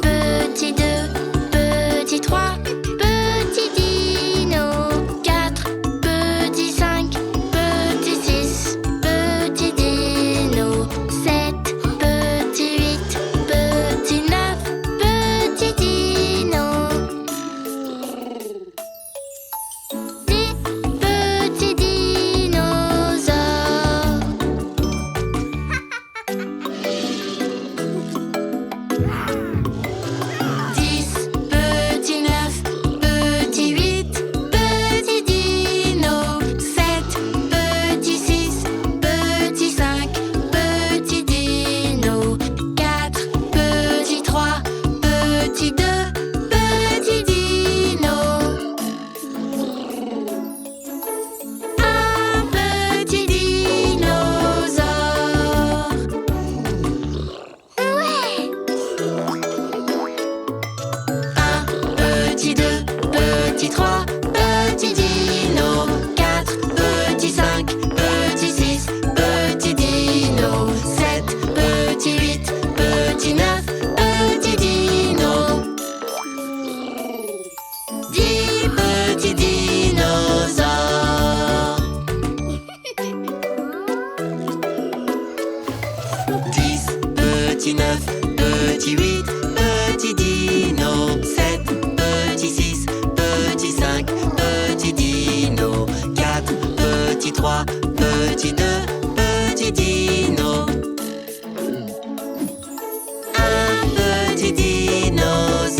Petit 2, petit 3, petit dino. 4, petit 5, petit 6, petit dino. 7, petit 8, petit 9, petit dino. 10, petit dinosaure. 10, petit 9, petit 8, petit dino. 7, petit 6, petit 5, petit dino. 4, petit 3, petit 2, petit dino. Un petit dinosaure. Ouais! 1, petit 2, petit 3, petit dino. 4, petit 5, petit 6, petit dino. 7, petit 8, petit 9, petit dino. 10, petits dinosaures. 10, petit 9, petit 8, petit dino. 7, petit 6, petit 5, petit dino. 4, petit 3, petit 2, petit dino. Un petit dinosaure.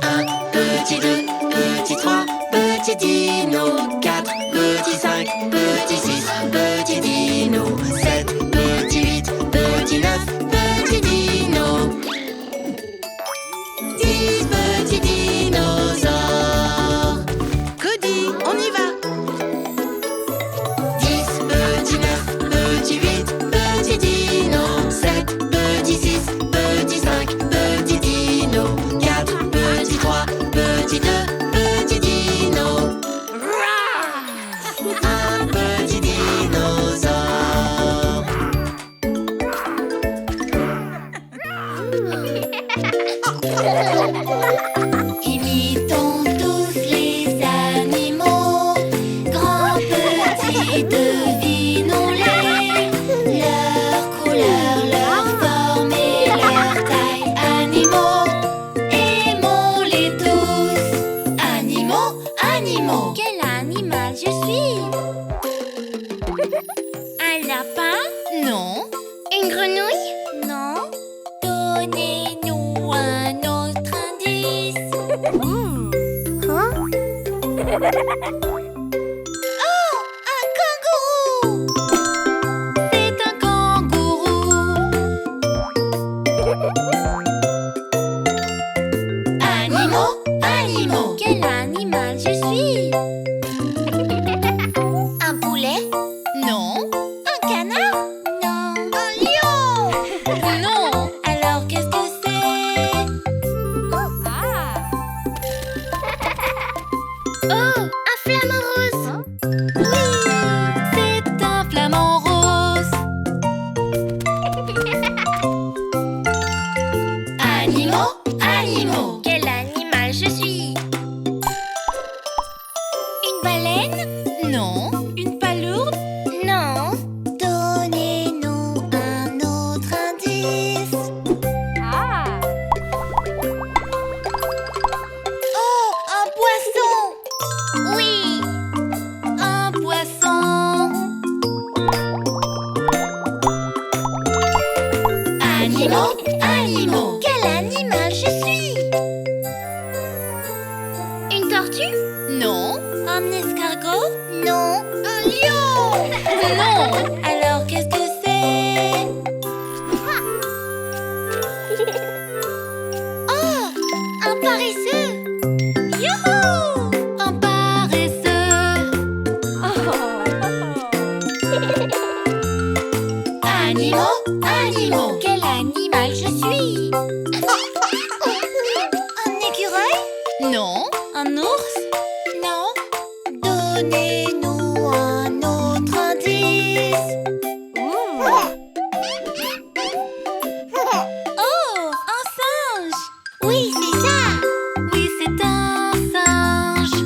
1, petit 2, petit 3, petit dino. 4, petit 5, petit 6, petit dino. 7, petit 8, petit 9, petit dino. 10, petits dinosaures. Cody, on y va! 10, petit 9, petit 8, petit dino. 7, petit 6, petit 5, petit dino. 4, petit 3, petit 2, petit dino. Un petit dinosaure. Imitons tous les animaux, grands, petits, devinons-les. Leur couleur, leur forme et leur taille. Animaux, aimons-les tous. Animaux, animaux. Quel animal je suis? Un lapin? Non. Une grenouille? Non. Donnez-nous un autre indice. Hein? Oh, un kangourou! C'est un kangourou. Animaux, animaux. Quel animal je suis? Un poulet? Non. Un canard? Non. Un lion? Non. Alors qu'est-ce que c'est? Oh, un flamant rose. Oui, C'est un flamant rose. animaux, animaux. Quel animal je suis? Une baleine? Non. Une palourde. Non. Donnez-nous un autre indice. Oh, un poisson. Oui, Un poisson. animaux, animaux. Quel animal je suis? Une tortue? Non. Un escargot? Non. Un lion? Non. Alors qu'est-ce que c'est? Oh, un paresseux. Youhou! Un paresseux. Animaux, Animaux. Quel animal je suis? Un écureuil? Non. Un ours? Non. Donnez-nous un autre indice. Oh, un singe! Oui, c'est ça. Oui, c'est un singe.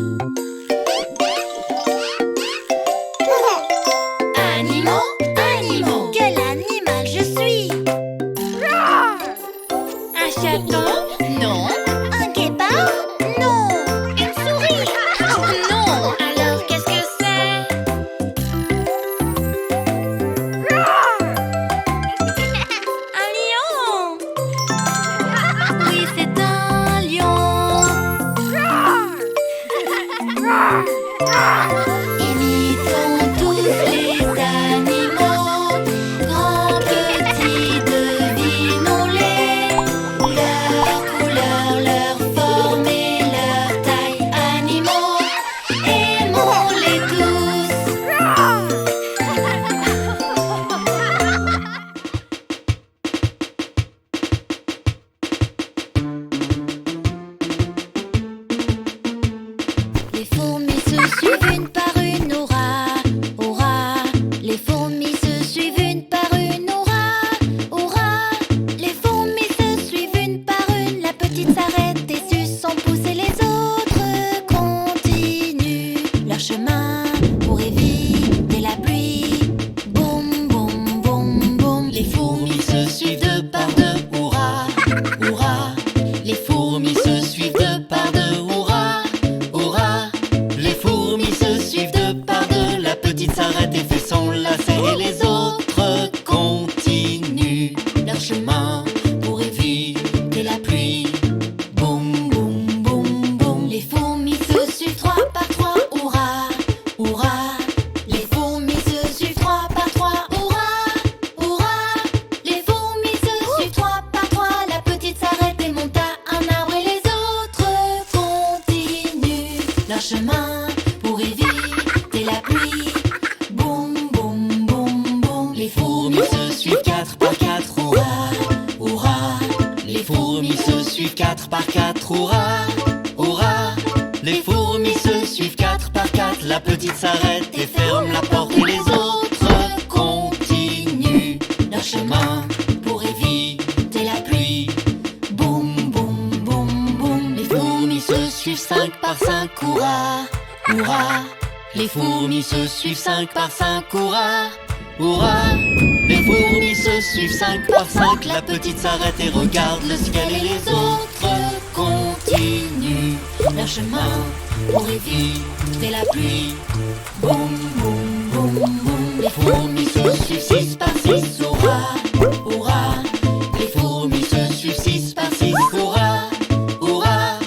Animaux, animaux. Quel animal je suis? Un chaton? Non. Un guépard? Non. Une souris? Non. Alors qu'est-ce que c'est? Un lion? Oui, c'est un lion. Imitons tous les animaux, grands, petits, devinons-les. Leur couleur, leur forme et leur taille. Animaux, aimons-les tous. Les fourmis se suivent une par une, hurrah, hurrah. Les fourmis se suivent une par une, hurrah, hurrah. Les fourmis se suivent une par une. La petite s'arrête et suce son pouce et les autres continuent leur chemin pour éviter la pluie. Boum, boum, boum, boum. Les fourmis se suivent deux par deux, hurrah, hurrah. Les fourmis se suivent deux par deux, hurrah, hurrah. Les fourmis se suivent deux par deux. La petite s'arrête et fait son lacet et les autres continuent leur chemin pour éviter la pluie. Boum, boum, boum, boum. Les fourmis se suivent trois par trois, hurrah, hurrah. Les fourmis se suivent trois par trois, hurrah, hurrah. Les fourmis se suivent trois par trois. La petite s'arrête et monte à un arbre et les autres continuent leur chemin pour éviter la pluie. Boum, boum, boum, boum. Les fourmis se suivent quatre par quatre, hurrah, hurrah. Les fourmis se suivent quatre par quatre, hurrah, hurrah. Les fourmis se suivent quatre par quatre. La petite s'arrête et ferme la porte et les autres continuent leur chemin pour éviter la pluie. Boum, boum, boum, boum. Les fourmis se suivent cinq par cinq, hurrah, hurrah. Les fourmis se suivent cinq par cinq, hurrah, hurrah. Les fourmis se suivent cinq par cinq. La petite s'arrête et regarde le ciel et les autres continuent leur chemin pour éviter la pluie. Boum, boum, boum, boum. Les fourmis se suivent six par six, hurrah, hurrah. Les fourmis se suivent six par six, hurrah, hurrah.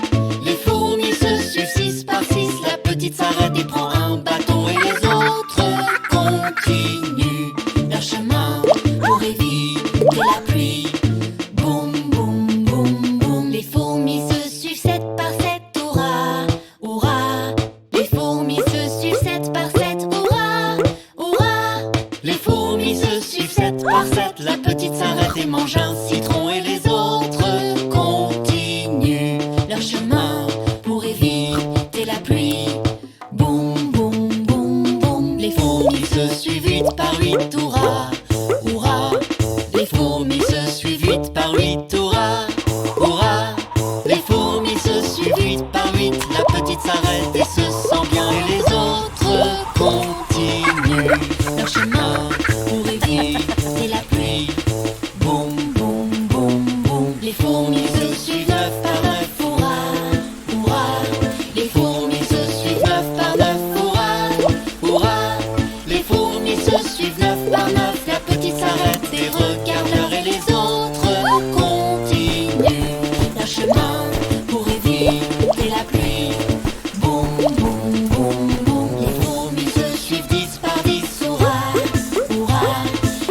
Les fourmis se suivent six par six. La petite s'arrête et prend un bâton et les autres continuent leur chemin pour éviter la pluie. Boum, boum, boum, boum. Les fourmis se suivent sept par sept, hurrah, hurrah. Les fourmis se suivent sept par sept, hurrah, hurrah. Les fourmis se suivent sept par sept. La petite s'arrête et mange un citron et les autres continuent leur chemin pour éviter la pluie. Boum, boum, boum, boum. Les fourmis se suivent huit par huit, hurrah, hurrah. Les fourmis se suivent huit par huit, hurrah, hurrah. Les fourmis se suivent huit par huit. La petite s'arrête et se sent bien et les autres continuent leur chemin pour éviter la pluie. Boum, boum, boum, boum. Les fourmis se suivent neuf par neuf, hurrah, hurrah. Les fourmis se suivent neuf par neuf, hurrah, hurrah. Les fourmis se suivent neuf par neuf. La petite s'arrête et regarde l'heure et les autres continuent leur chemin pour éviter la pluie. Boum, boum, boum, boum. Les fourmis se suivent dix par dix, hurrah, hurrah.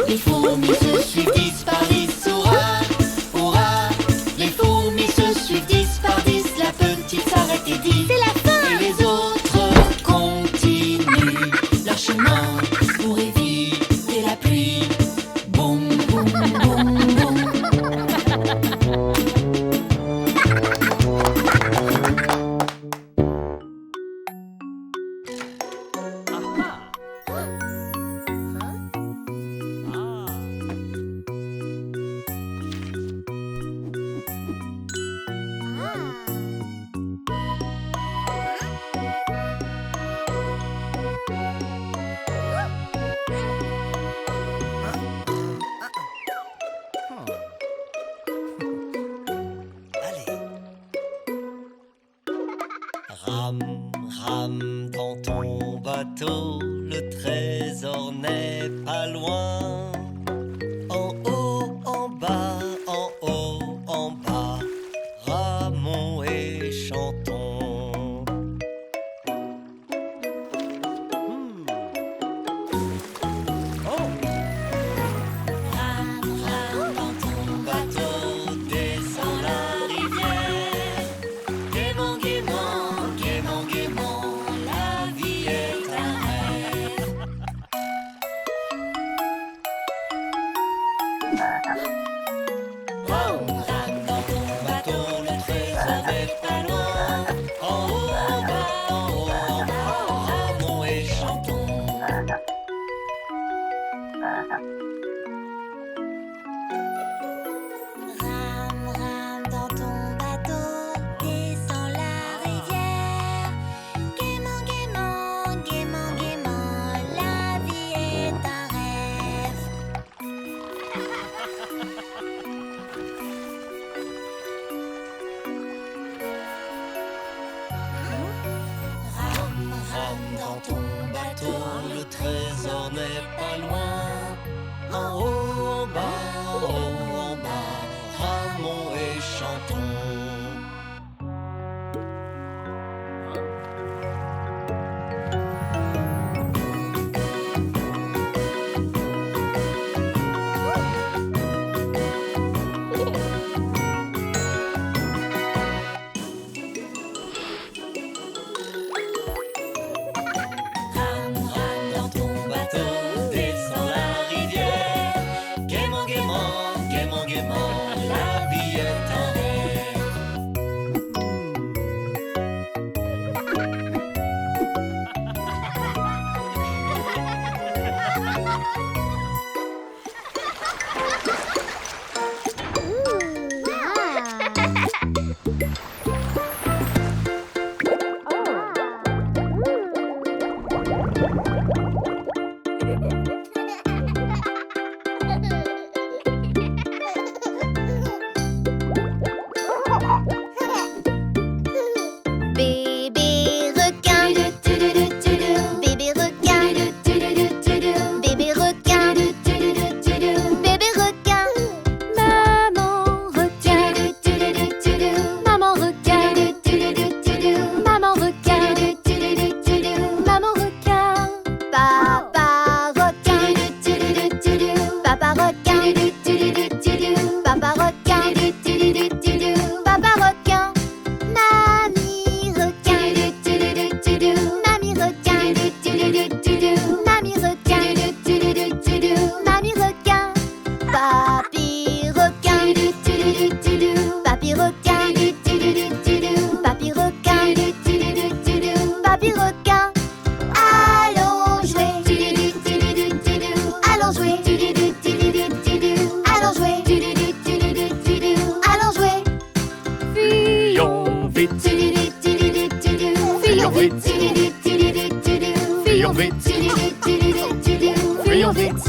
Les fourmis se suivent dix par dix, hurrah, hurrah. Les fourmis Rame, rame dans ton bateau, le trésor n'est pas loin. En haut, en bas, en haut, en bas, ramons et chantons. Rame, rame dans ton bateau, descends la rivière. Gaiement, gaiement, gaiement, gaiement, la vie est un rêve. Rame, rame dans ton bateau, le trésor n'est pas loin. En haut, en bas, en haut, en bas, ramons et chantons. Rame, rame dans ton bateau, descends la rivière. Gaiement, gaiement, gaiement, gaiement, la vie est un rêve. Rame, rame dans ton bateau, le trésor n'est pas loin. En haut, en bas, en haut, en bas, ramons et chantons. Rame, rame dans ton bateau, descends la rivière. Gaiement, gaiement, gaiement, gaiement, la vie est un rêve. Bébé requin, bébé requin, bébé requin, bébé requin, maman requin, maman requin, maman requin, maman requin, papa requin, papa requin, papa requin, papa requin. Mamie requin, mamie requin, mamie requin, mamie requin, papy requin, papy requin, papy requin, papy requin. Allons jouer, allons jouer, allons jouer, allons jouer. Fuyons vite, fuyons vite, fuyons vite, fuyons vite.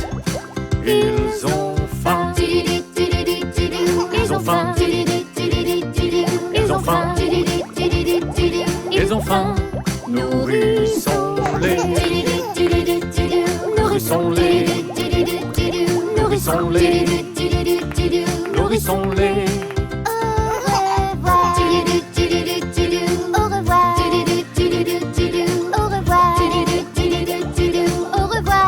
Ils ont faim, ils ont faim, ils ont faim, ils ont faim. Nourrissons-les, nourrissons-les, nourrissons-les, nourrissons-les. Au revoir, au revoir, au revoir.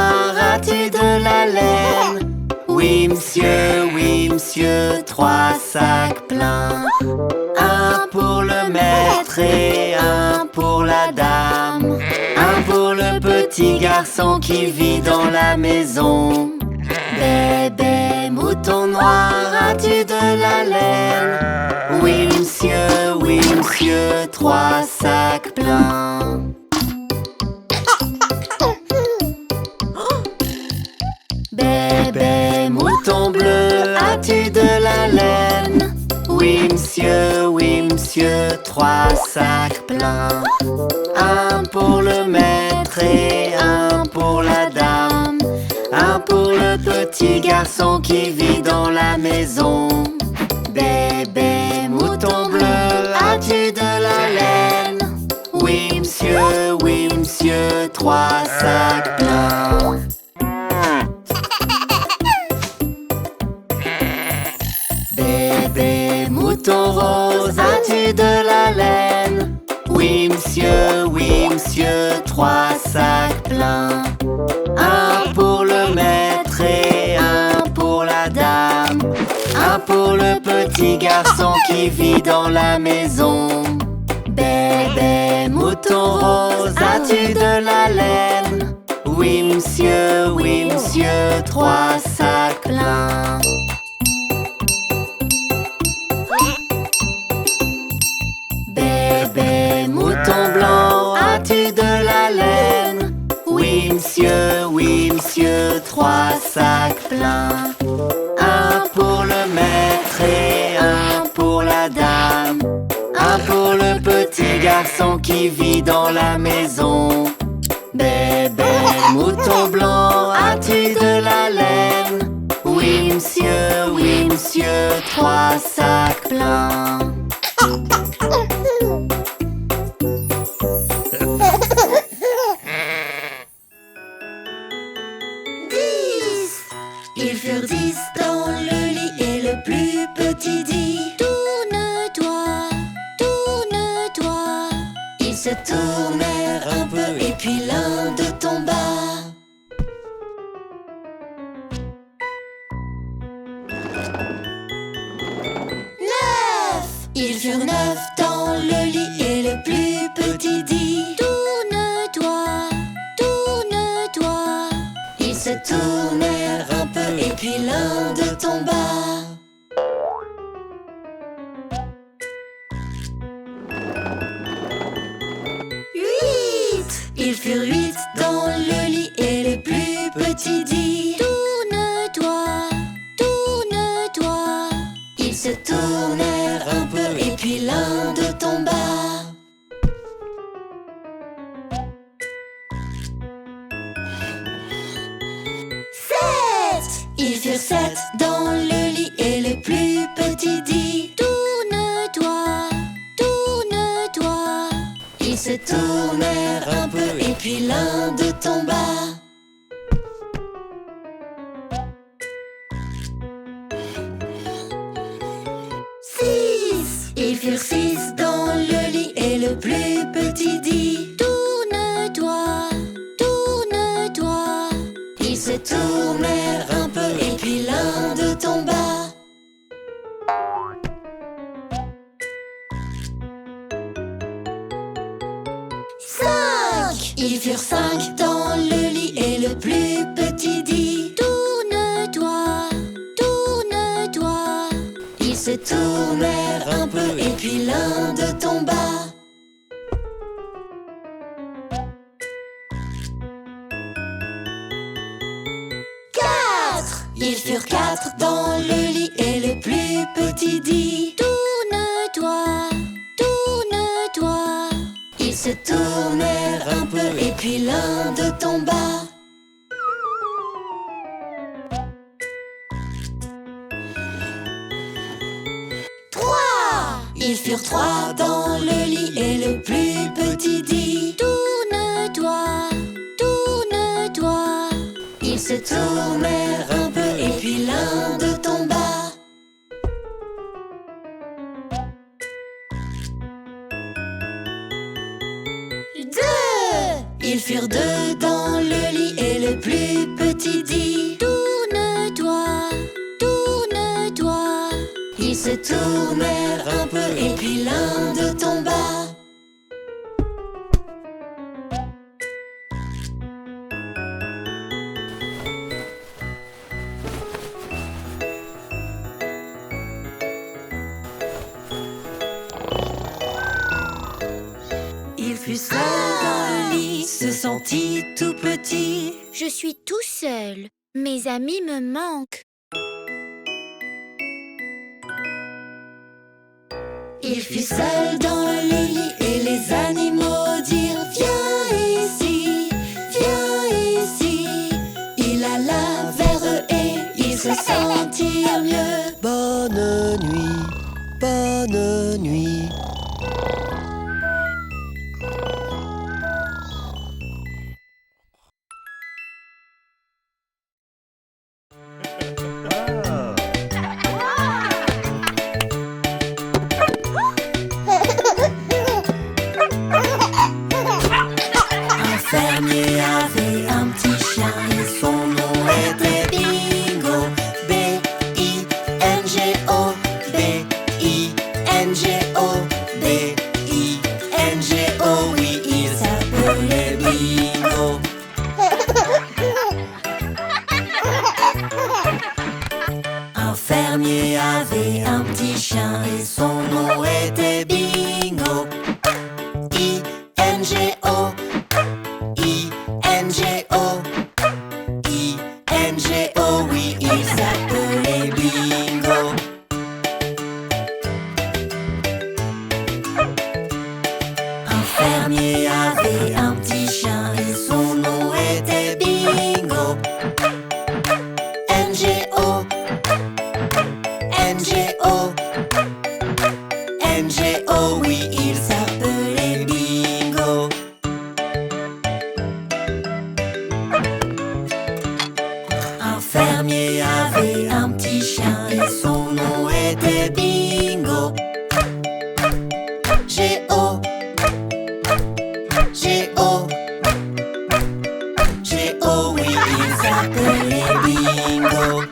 noir, as-tu de la laine? Oui, monsieur, 3 sacs pleins. Un pour le maître et un pour la dame. Un pour le petit garçon qui vit dans la maison. Bébé mouton noir, as-tu de la laine? Oui, monsieur, 3 sacs pleins. Bébé mouton bleu, as-tu de la laine? Oui, monsieur, 3 sacs pleins. Un pour le maître et un pour la dame. Un pour le petit garçon qui vit dans la maison. Bébé mouton bleu, as-tu de la laine? Oui, monsieur, 3 sacs pleins. Bébé mouton rose, as-tu de la laine? Oui, monsieur, 3 sacs pleins. Un pour le maître et un pour la dame. Un pour le petit garçon qui vit dans la maison. Bébé mouton rose, as-tu de la laine? Oui, monsieur, 3 sacs pleins. Bébé mouton blanc, as-tu de la laine? Oui, monsieur, 3 sacs pleins. Un pour le maître et un pour la dame. Un pour le petit garçon qui vit dans la maison. Bébé mouton blanc, as-tu de la laine? Oui, monsieur, 3 sacs pleins. Ils furent 10 dans le lit et le plus petit dit: tourne-toi. Ils se tournèrent un peu et puis l'un d'eux tomba. 9. Ils furent 9 dans le lit et le plus petit dit: tourne-toi. Ils se tournèrent un peu et puis l'un d'eux tomba. 8. Ils furent 8 dans le lit et le plus petit dit: tourne-toi. Ils se tournèrent un peu et puis l'un d'eux tomba. 7. Ils furent 7 dans le lit et le plus petit dit: tourne-toi. Ils se tournèrent un peu et puis l'un d'eux tomba. 6. Ils furent 6 dans le lit et le plus petit dit: tourne-toi. Ils se tournèrent un peu et puis l'un d'eux tomba. 5. Ils furent 5 dans le lit et le plus petit dit: tourne-toi. Ils se tournèrent un peu et puis l'un d'eux tomba. 4. Ils furent 4 dans le lit et le plus petit dit: tourne-toi. Ils se tournèrent un peu et puis l'un d'eux tomba. 3. Ils furent 3 dans le lit et le plus petit dit: tourne-toi. Ils se tournèrent un peu et puis l'un d'eux tomba. 2. Ils furent 2 dans le lit et le plus un peu et puis l'Inde tomba. Il fut seul dans le lit, se sentit tout petit. Je suis tout seul. Mes amis me manquent. Il fut seul dans le lit et les animaux dirent viens ici, viens ici. Il alla vers eux et ils se sentirent mieux. Bonne nuit, bonne nuit. Fermier avait un petit chien et son nom était Bingo. B-I-N-G-O, B-I-N-G-O, B-I-N-G-O. Oui, il s'appelait Bingo. Un fermier avait un petit chien et son nom était Bingo. I-N-G-O. I-N-G-O, I-N-G-O, oui, il s'appelait Bingo. Un fermier avait un petit chien et son nom était Bingo. N-G-O, N-G-O, N-G-O, oui, il s'appelait Bingo. Un fermier avait un petit chien et son nom était Bingo. G-O, G-O, G-O, oui, il s'appelait Bingo.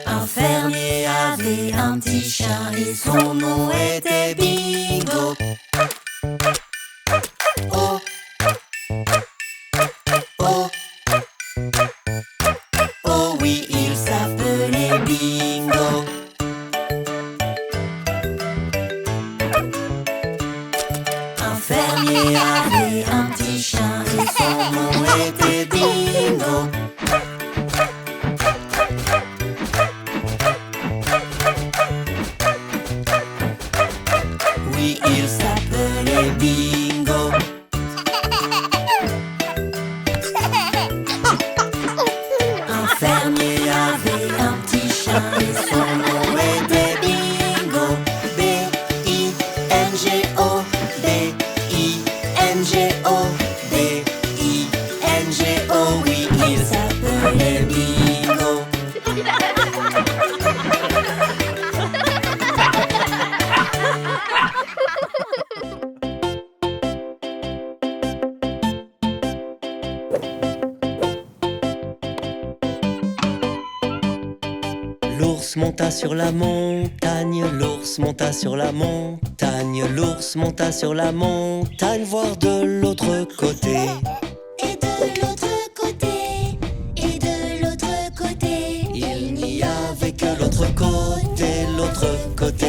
Un fermier avait un petit chien et son nom était Bingo. Oh, oh, oh oui, il s'appelait Bingo. Un fermier avait un petit chien et son nom était Bingo. Oui, il s'appelait Bingo. Un fermier avait un petit chien et son nom était Bingo. B-I-N-G-O, B-I-N-G-O, B-I-N-G-O, oui, il s'appelait Bingo. L'ours monta sur la montagne, l'ours monta sur la montagne, l'ours monta sur la montagne, voir de l'autre côté. Et de l'autre côté, et de l'autre côté, il n'y avait que l'autre côté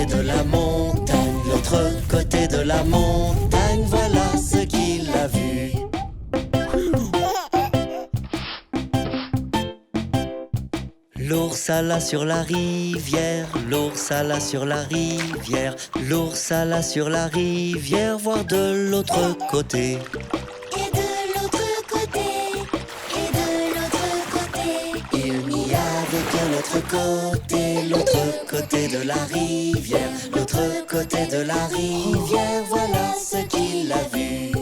de la montagne, l'autre côté de la montagne, voilà ce qu'il a vu. L'ours alla sur la rivière, l'ours alla sur la rivière, l'ours alla sur la rivière, voir de l'autre côté. Et de l'autre côté, et de l'autre côté, il n'y avait que l'autre côté de la rivière, l'autre côté de la rivière, voilà ce qu'il a vu.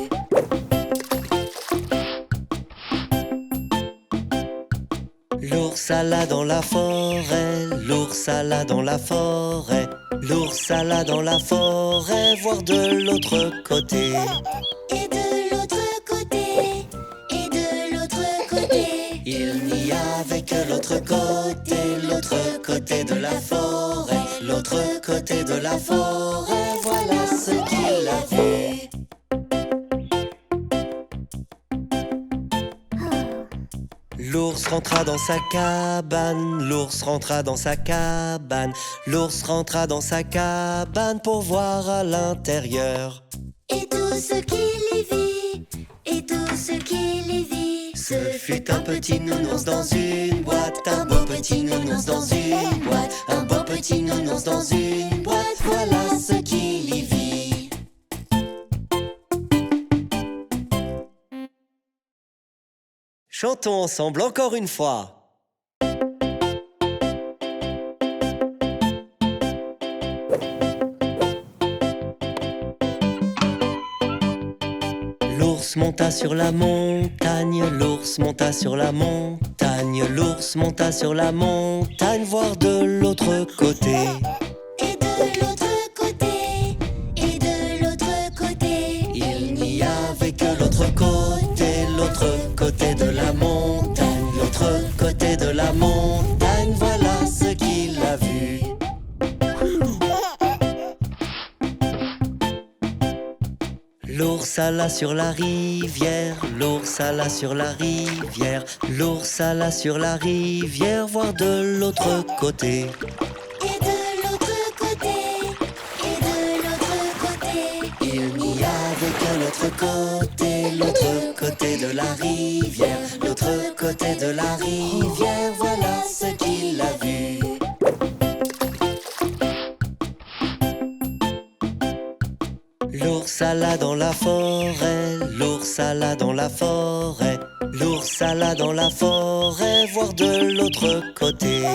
L'ours alla dans la forêt, l'ours alla dans la forêt, l'ours alla dans la forêt, voir de l'autre côté. Et de l'autre côté, et de l'autre côté, il n'y avait que l'autre l'autre côté de la forêt, l'autre côté de la forêt, voilà ce qu'il a vu. L'ours rentra dans sa cabane, l'ours rentra dans sa cabane, l'ours rentra dans sa cabane pour voir à l'intérieur. Et tout ce qu'il y vit, et tout ce qu'il y vit, Ce fut un petit nounours dans une boîte, un beau petit nounours dans une boîte, un beau petit nounours dans une boîte, voilà ce qu'il y vit. Chantons ensemble encore une fois. L'ours monta sur la montagne, l'ours monta sur la montagne, l'ours monta sur la montagne, voir de l'autre côté. et de l'autre côté, et de l'autre côté. Il n'y avait que l'autre côté de la montagne, l'autre côté de la montagne, voilà ce qu'il a vu. L'ours alla sur la rivière, l'ours alla sur la rivière, l'ours alla sur la rivière, voir de l'autre côté. Et de l'autre côté, et de l'autre côté. Il n'y avait que l'autre côté de la rivière, l'autre côté de la rivière, voilà ce qu'il a vu. L'ours alla dans la forêt, l'ours alla dans la forêt, l'ours alla dans la forêt, voir de l'autre côté.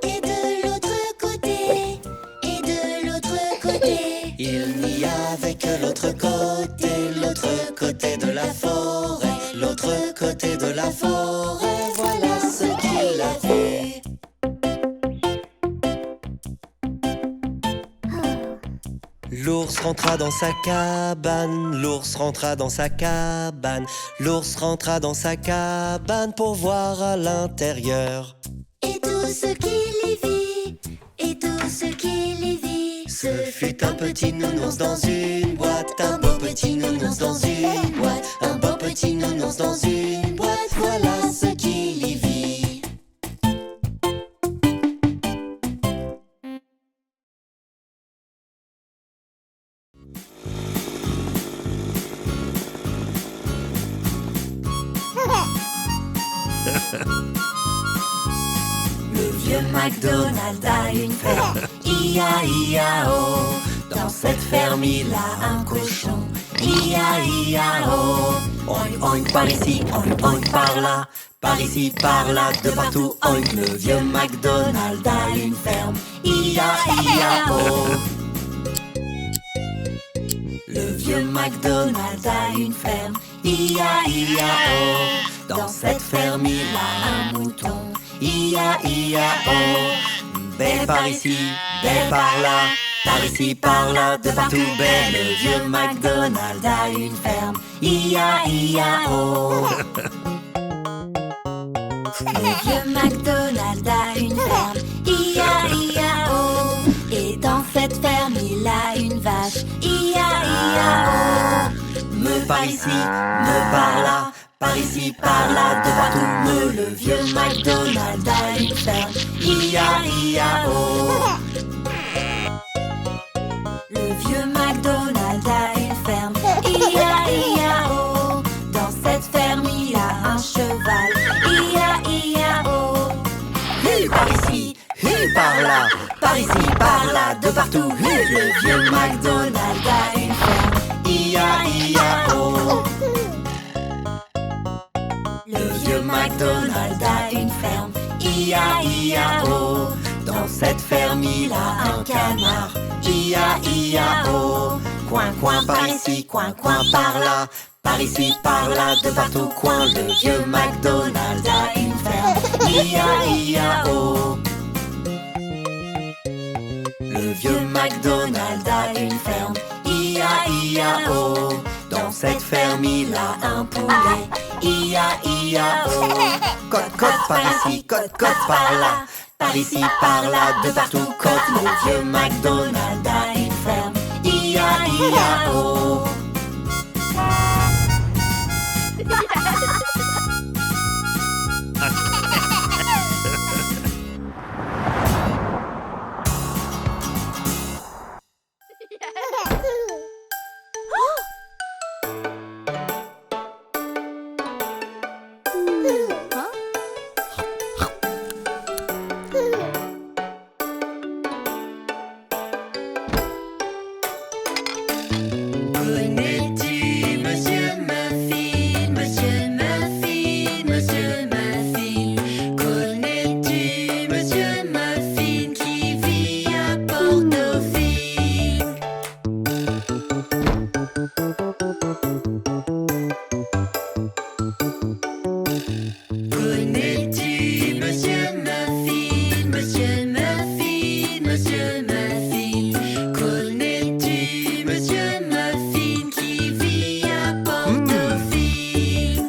Et de l'autre côté, et de l'autre côté. Il n'y avait que l'autre côté de la forêt, l'autre côté de la forêt, voilà ce qu'il a vu. L'ours rentra dans sa cabane, l'ours rentra dans sa cabane, l'ours rentra dans sa cabane pour voir à l'intérieur. Et tout ce qu'il y vit, et tout ce qu'il y vit. Ce fut un petit nounours dans une boîte, un beau petit nounours dans une boîte, un beau petit nounours dans une boîte, voilà ce qu'il y vit. Le vieux McDonald a une ferme, I-A-I-A-O. Dans cette ferme, il a un cochon, I-A-I-A-O. Oink, oink par ici, oink, oink par là, par ici, par là, de partout, oink. Le vieux McDonald a une ferme, I-A-I-A-O. Le vieux McDonald a une ferme, I-A-I-A-O. Dans cette ferme, il a un mouton, I-A-I-A-O. Bé par ici, bé par là, par ici, par là, de partout, bé. Le vieux McDonald a une ferme, I-A-I-A-O. Le vieux McDonald a une ferme, I-A-I-A-O. Et dans cette ferme, il a une vache, I-A-I-A-O. Me par ici, me par là, par ici, par là, de partout, me. Le vieux McDonald a une ferme, I-A-I-A-O. Le vieux McDonald a une ferme, I-A-I-A-O. Dans cette ferme, il a un cheval, I-A-I-A-O. Par ici, par là, par ici, par là, de partout, le vieux McDonald a une ferme, I-A-I-A-O. Le vieux McDonald a une ferme, I-A-I-A-O. Dans cette ferme, il a un canard, I-A-I-A-o. Coin, coin par ici, coin, coin par là, par ici, par là, de partout, coin. Le vieux McDonald a une ferme, I-A-I-A-o. Le vieux McDonald a une ferme, I-A-I-A-O. Dans cette ferme il a un poulet. I-a-I-a-O. Cote, cote par ici, cote, cote par là. Par ici, par là, de partout cote. Le vieux MacDonald a une ferme. I-a-I-a-O. Connais-tu Monsieur Muffin, Monsieur Muffin, Monsieur Muffin? Connais-tu Monsieur Muffin qui vit à Port-Dauphine? Connais-tu Monsieur Muffin, Monsieur Muffin, Monsieur Muffin? Connais-tu Monsieur Muffin qui vit à Port-Dauphine?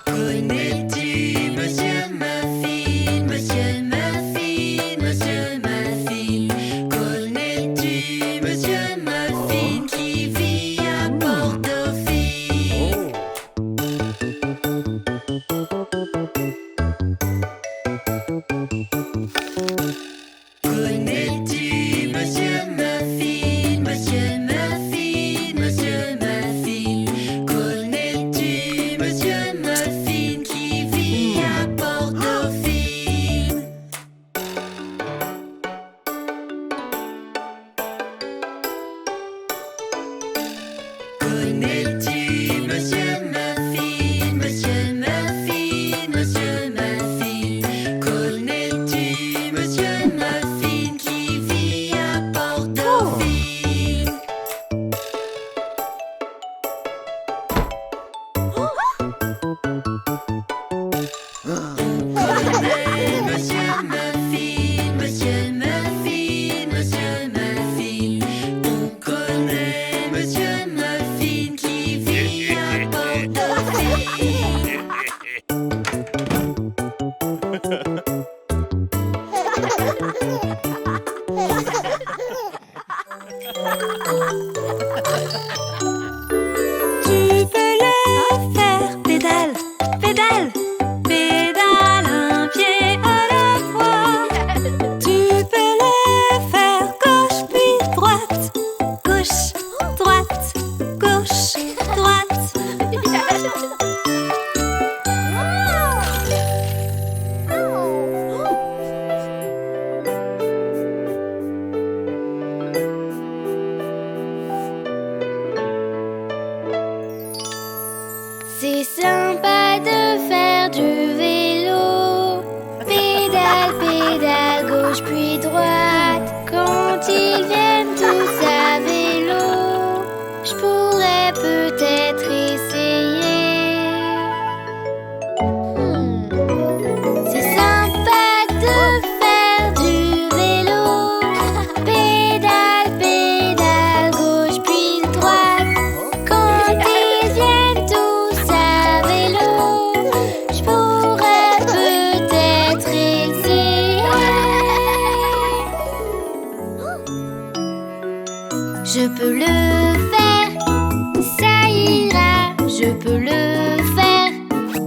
Connais-tu Monsieur Muffin, Monsieur Muffin, Monsieur Muffin? Connais-tu Monsieur Muffin qui vit à Port-Dauphine? Connais-tu Monsieur Muffin, Monsieur Muffin, Monsieur Muffin? Connais-tu Monsieur Muffin qui vit à Port-Dauphine? Connais-tu Monsieur Muffin, Monsieur Muffin, Monsieur Muffin? Connais-tu Monsieur Muffin qui vit à Port-Dauphine? Connais Monsieur Muffin, Monsieur Muffin, Monsieur Muffin? On connaît Monsieur Muffin qui vit à Port-Dauphine. Tu peux le faire, pédale, pédale, pédale un pied à la fois. Tu peux le faire gauche puis droite, gauche, droite, gauche, droite. C'est sympa de faire du vélo. Pédale, pédale, gauche puis droite. Quand ils viennent tous à vélo, je pourrais peut-être essayer. C'est sympa de faire du vélo. Pédale, pédale, gauche puis droite. Quand ils viennent tous à vélo, je pourrais peut-être essayer. Je peux le faire, ça ira. Je peux le faire,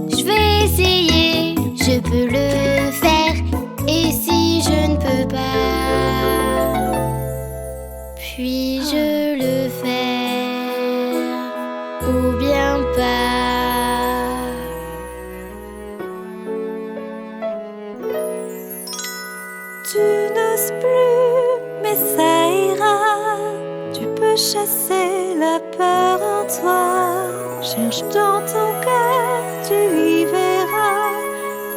je vais essayer. Je peux le faire, et si je ne peux pas, puis-je le faire ou bien pas? Tu n'oses plus, mais ça ira. Tu peux chasser la peur en toi. Cherche dans ton cœur, tu y verras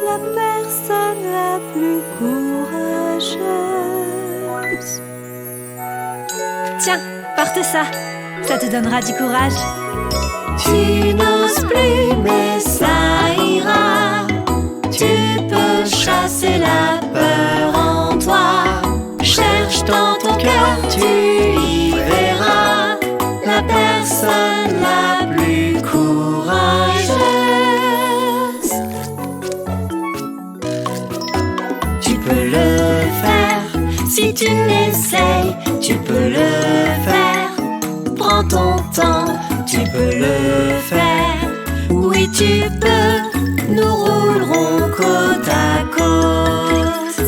la personne la plus courageuse. Tiens, porte ça, ça te donnera du courage. Tu n'oses plus, mais ça ira. Tu peux chasser la peur en toi. personne la plus courageuse. Tu peux le faire, si tu l'essayes, tu peux le faire. Prends ton temps, tu peux le faire. Oui, tu peux, nous roulerons côte à côte.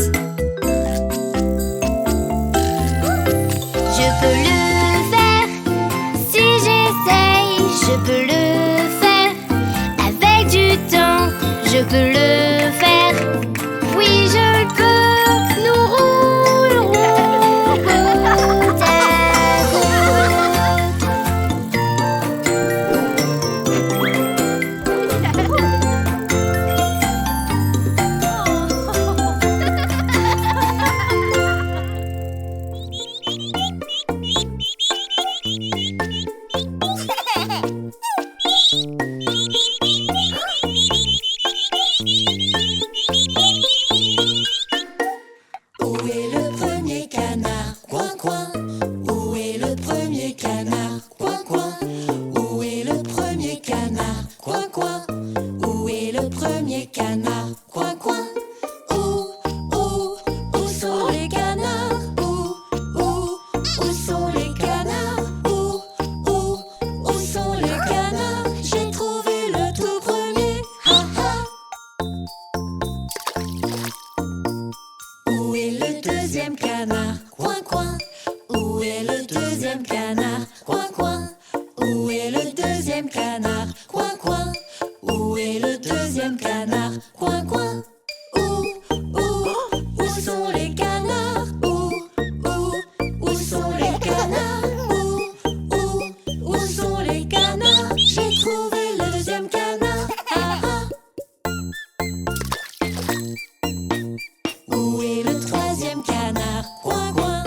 Je peux le faire, si j'essaye, je peux le faire. Avec du temps, je peux le faire. Oui, je le peux, nous roulerons côte à côte. Où est le premier canard? Coin, coin. Où est le premier canard? Coin, coin. Où est le premier canard? Coin, coin. Où est le premier canard? Coin, coin. Où sont les canards? Où sont les canards? Où sont les canards? J'ai trouvé le tout premier. Ha ha. Où est le deuxième canard? Coin, coin. Où est le deuxième canard? Coin, coin. Où est le deuxième canard? Coin, coin. Où est le deuxième canard? Coin, coin. Où sont les canards? Où sont les canards? Où sont les canards? J'ai trouvé le deuxième canard. Ah ah. Où est le troisième canard? Coin, coin.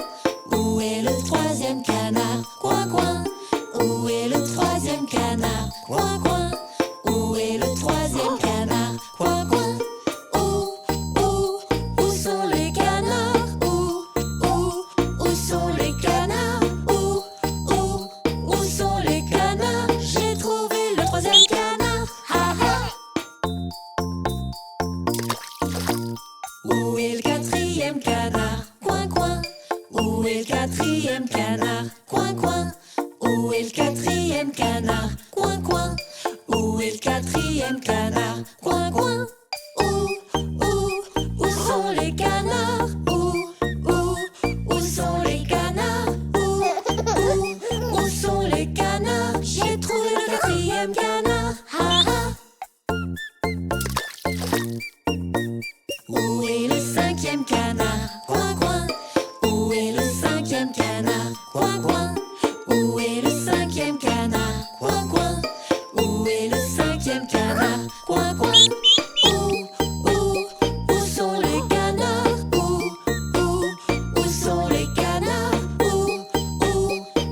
Où est le troisième canard? Coin, coin. Où est le troisième canard? Coin, coin. Où est le troisième canard? Coin, coin. Où sont les canards? Où sont les canards? Où sont les canards? J'ai trouvé le troisième canard. Ha ha. Où est le quatrième canard? Coin, coin. Où est le quatrième canard? Coin, coin. Où est le quatrième canard? Coin, coin. Où est le quatrième canard? Coin, coin. Où sont les canards? Où sont les canards? Où sont les canards? J'ai trouvé le quatrième canard. Ha ha. Où est le cinquième canard? Coin, coin. Où est le cinquième canard? Coin, coin. Où est le cinquième canard? Coin, coin. Où est le cinquième canard? Coin, coin. Où sont les canards? Où sont les canards?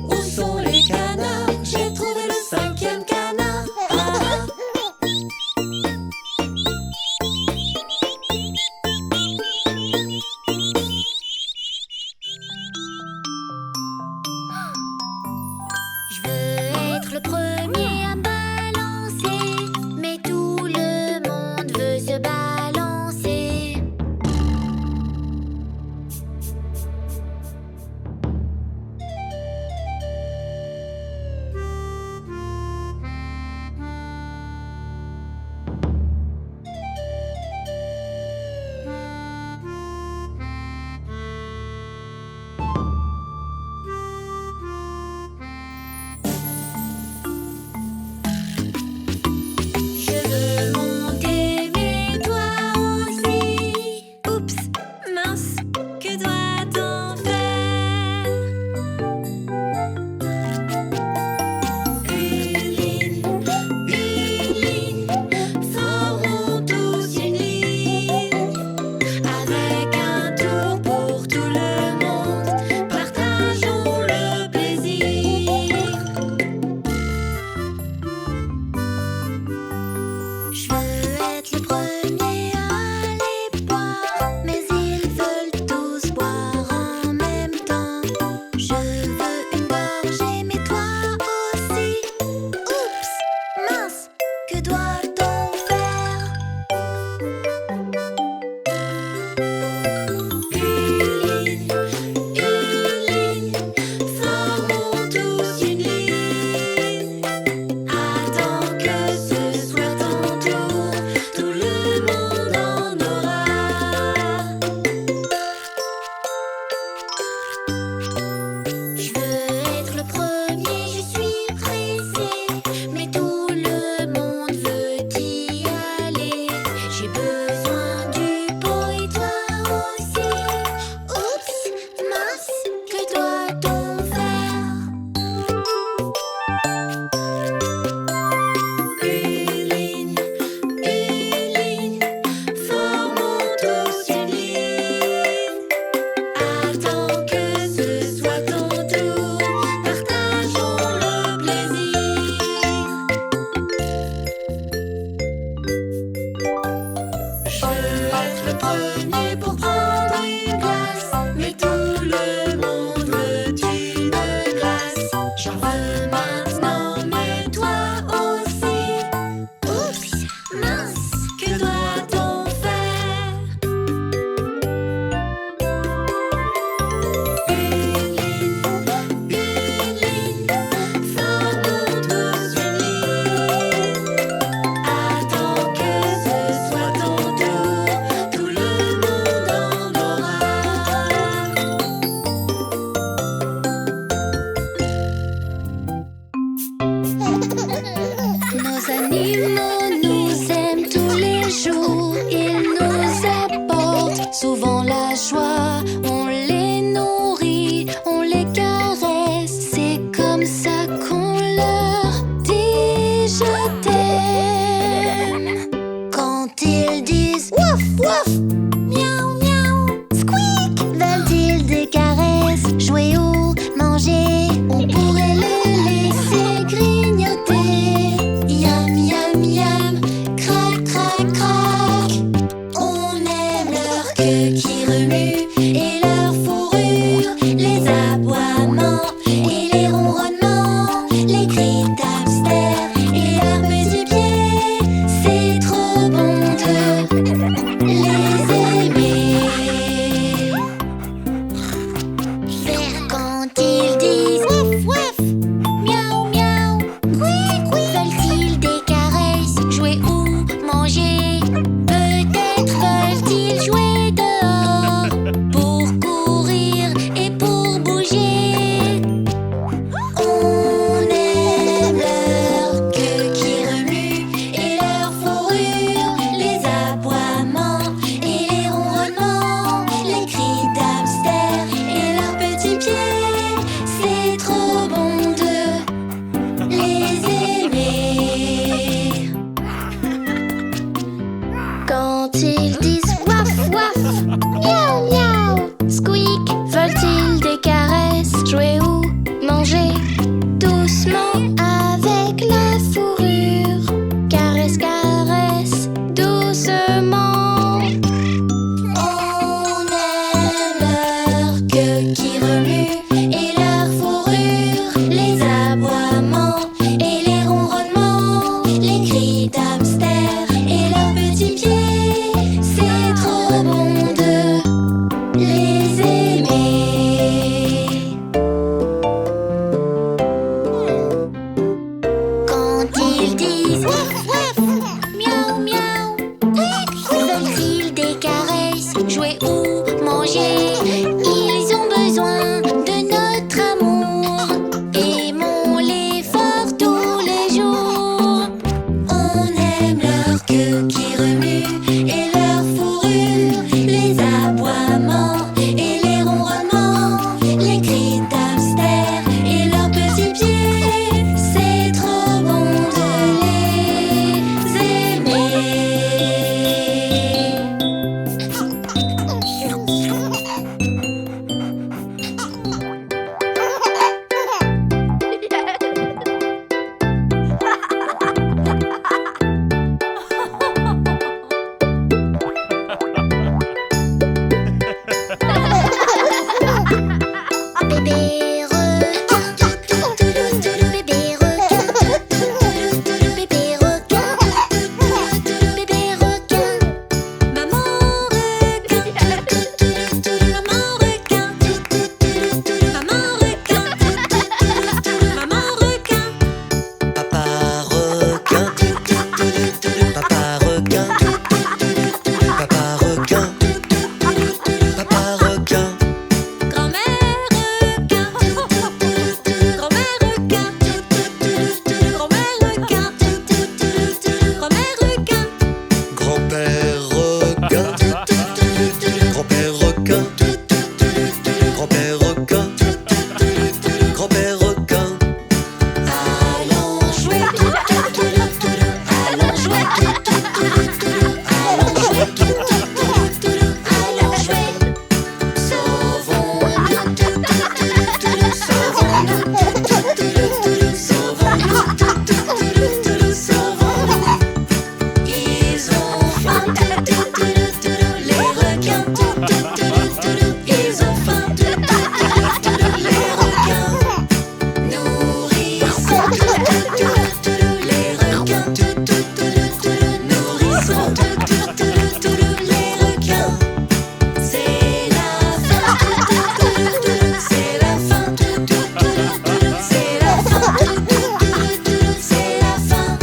Où sont les canards? J'ai trouvé le cinquième canard. Ah, ah. Je veux être le premier à balancer, mais tout le monde veut se balancer. qui remuent et leur fourrure, les aboiements et les ronronnements, les cris d'hamster et leurs petits pieds. C'est trop bon de les aimer. Quand ils disent waf waf, miaou miaou, veulent-ils des caresses, jouer ou manger? Ils ont besoin de notre amour. Aimons-les fort tous les jours. On aime leur queue qui remue et leur fourrure, les aboiements et les ronronnements, les cris d'hamster et leurs petits pieds. C'est trop bon de les aimer. Bébé requin, bébé requin, bébé requin, bébé requin. Maman requin, maman requin, maman requin, maman requin. Papa requin, papa requin, papa requin, papa requin. Grand-mère requin, grand-mère requin, grand-mère requin, grand-mère requin. Grand-père requin, grand-père requin, grand-père requin, grand-père requin. Allons jouer, allons jouer, allons jouer. Sauvons-nous, sauvons-nous, sauvons-nous. Ils ont faim, les requins. Ils ont faim, les requins. Nourrissons les requins. Nourrissons les requins. C'est la fin, c'est la fin, c'est la fin, c'est la fin.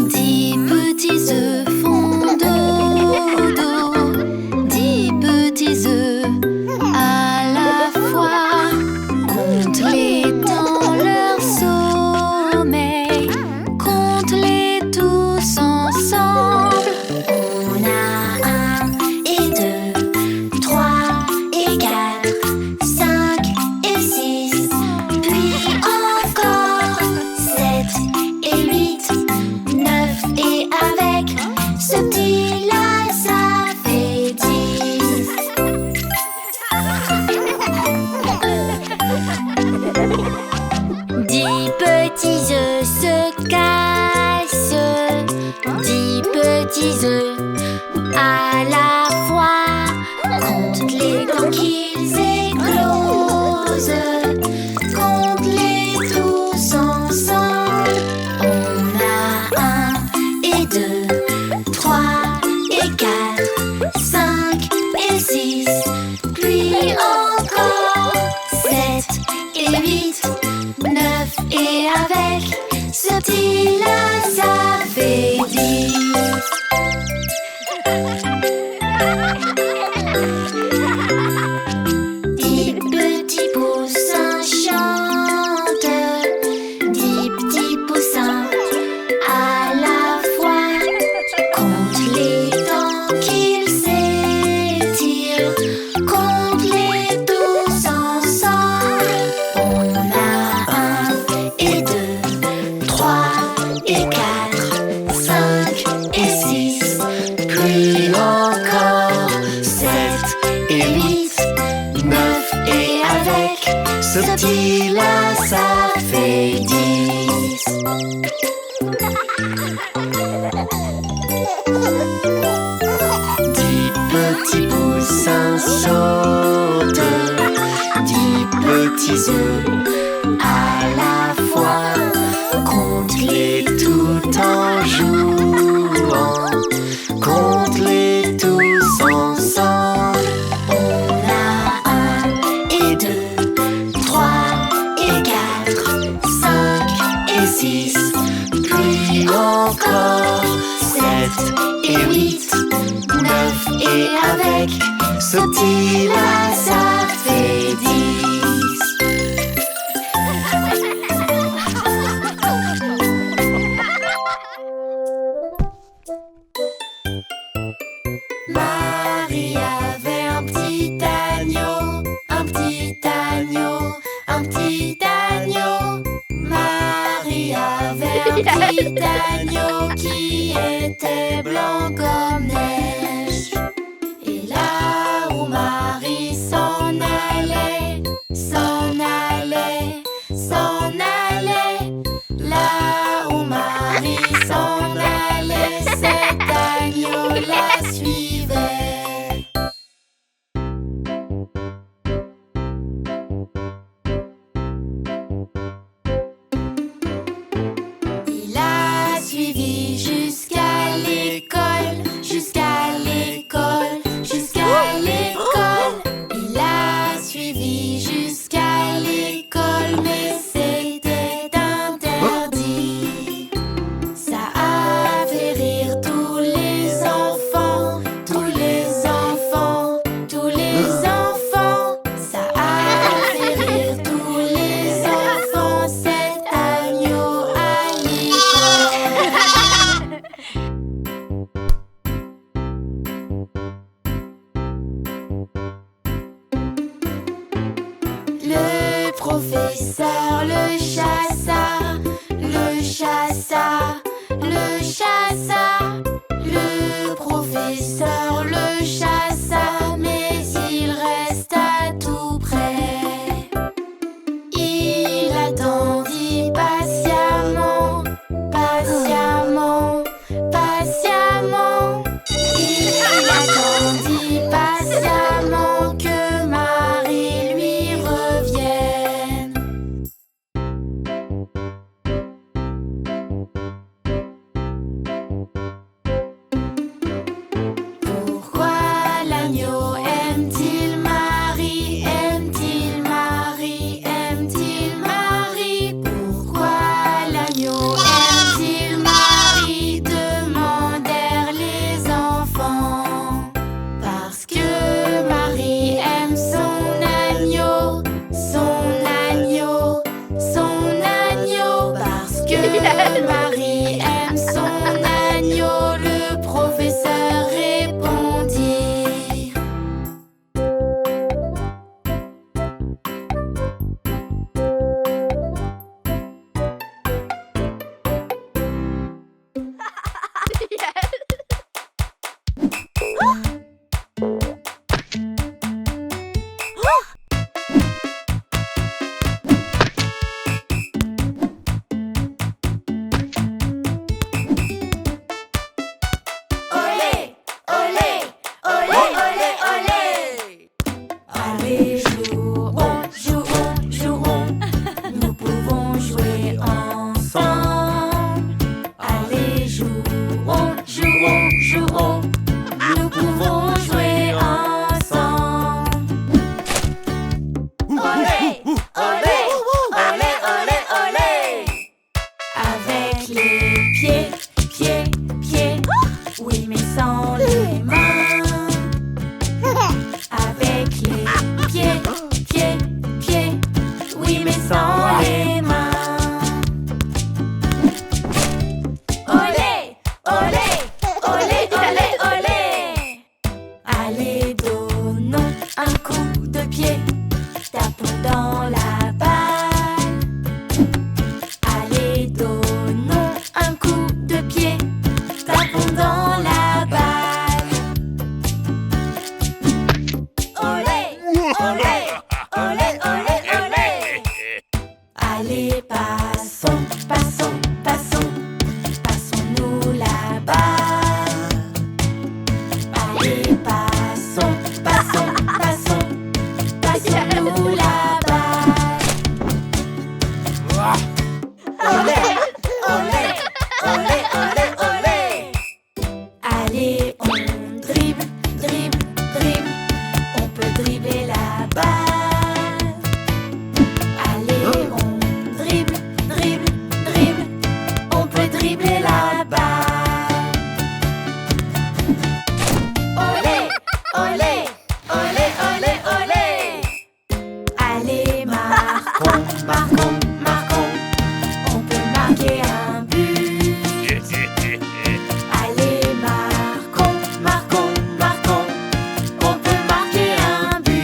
Dix petits œufs font dodo, 10 petits œufs à la fois. Compte-les dans leur sommeil, compte-les tous ensemble. On a 1 et 2, 3 et 4, 5 et 6, puis encore 7 et 8, 9 et avec ce petit-là, ça fait 10. 10 petits œufs se cassent, 10 petits œufs à la fois. Compte-les quand qu'ils éclosent, compte-les tous ensemble. On a 1 et 2, 3 et 4, 5 et 6, puis encore 7 et 8, 9 et avec ce petit-là, ça fait 10. et 8, 9 et avec ce petit là ça fait 10. 10 petits poussins sautent, 10 petits œufs à la fois. Compte-les tout en jouant, compte-les tous ensemble. On a 1 et 2, 3 et 4, 5 et 6, puis encore 7 et 8, 9 et avec ce petit là ça fait 10. Marie avait un petit agneau, un petit agneau, un petit agneau. Marie avait un petit agneau qui était blanc comme neige. Et là où Marie s'en allait, s'en allait, s'en allait, là où Marie s'en allait, cet agneau la suivait. Il a suivi jusqu'à l'école, jusqu'à l'école, jusqu'à l'école. Il a suivi jusqu'à l'école, mais c'était interdit. Ça a fait rire tous les enfants, tous les enfants, tous les enfants. Ça a fait rire tous les enfants, cet agneau à l'école. Le professeur le chassa, le chassa, le chassa. Le professeur le chassa, mais il resta tout près. Il attendit patiemment, patiemment, patiemment. Il attendit patiemment que Marie lui revienne. Pourquoi l'agneau aime-t-il Marie? Aime-t-il Marie? Aime-t-il Marie? Pourquoi l'agneau aime-t-il Marie? Demandèrent les enfants. Parce que Marie aime son agneau, son agneau, son agneau. Parce que Marie aime son agneau, le professeur répondit. Olé, olé, olé, olé, olé. Allez, jouons, jouons, jouons. Nous pouvons jouer ensemble. Allez, jouons, jouons, jouons. Nous pouvons jouer ensemble. Olé, olé, olé, olé, olé. Avec les pieds, pieds, pieds. Oui, mais sans les mains. Avec les pieds, pieds, pieds. Oui, mais sans les mains. Olé, olé, olé, olé, olé. Allez, donnons un coup de pied. Tapons dans la balle. Allez, donnons un coup de pied. Tapons dans la balle. olé, olé, olé, olé. Allez, passons, passons, passons, passons-nous là-bas. Allez, passons, passons, passons, passons-nous là-bas. Olé, olé, olé, olé, olé. Allez, on dribble, dribble, dribble. On peut dribbler là-bas. Allez, on dribble, dribble, dribble. On peut dribbler là-bas. Olé, olé, olé, olé, olé. Allez, marquons, marquons, marquons. On peut marquer un but. Allez, marquons, marquons, marquons. On peut marquer un but.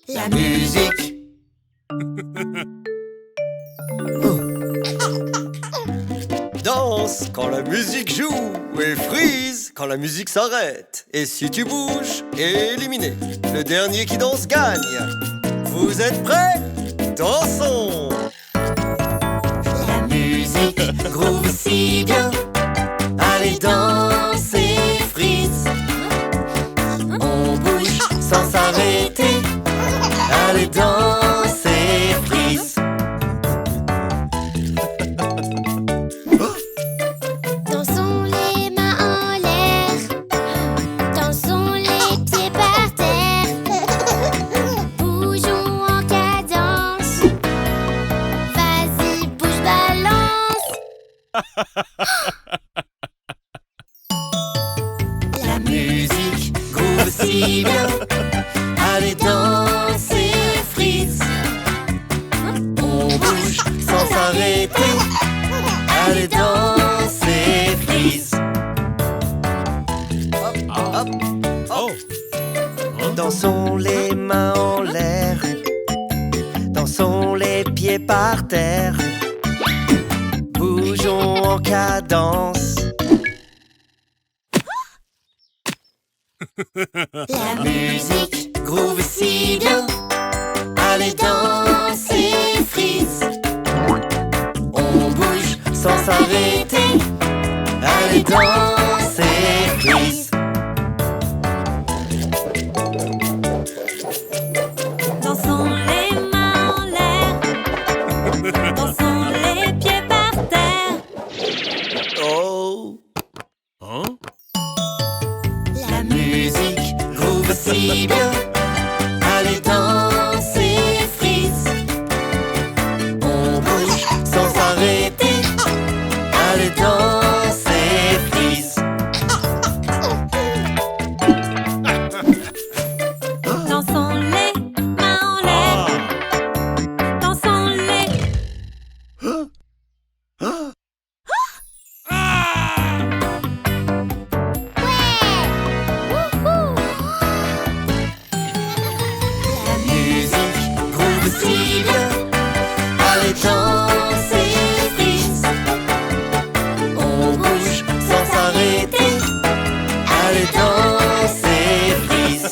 La musique. Danse quand la musique joue et freeze quand la musique s'arrête. Et si tu bouges, éliminé. Le dernier qui danse gagne. Vous êtes prêts? Dansons! La musique groove si bien. Allez danser, freeze. On bouge sans s'arrêter. Allez danser, freeze. Dansons les mains en l'air, dansons les pieds par terre, bougeons en cadence, vas-y bouge balance. La musique groove si bien. Allez danser, freeze. On bouge sans s'arrêter. Allez danser, freeze. Hop, hop. Dansons les mains en l'air. Dansons les pieds par terre. Bougeons en cadence. La musique groove si bien. Allez danser, freeze. On bouge sans s'arrêter. Allez danser, freeze. Dansons les mains en l'air. Dansons les pieds par terre. Oh! La musique groove si bien. Allez danser, freeze. On bouge sans s'arrêter. Allez danser, freeze. Dansons les mains en l'air. Dansons les. La musique groove si bien. Allez danser, freeze. On bouge sans s'arrêter. Allez danser, freeze.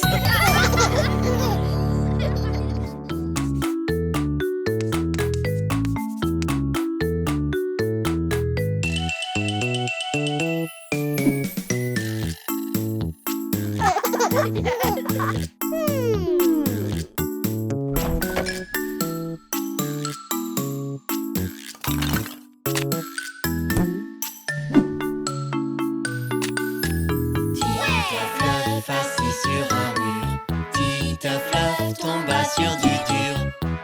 Assis sur un mur, Tite Fluff tomba sur du dur.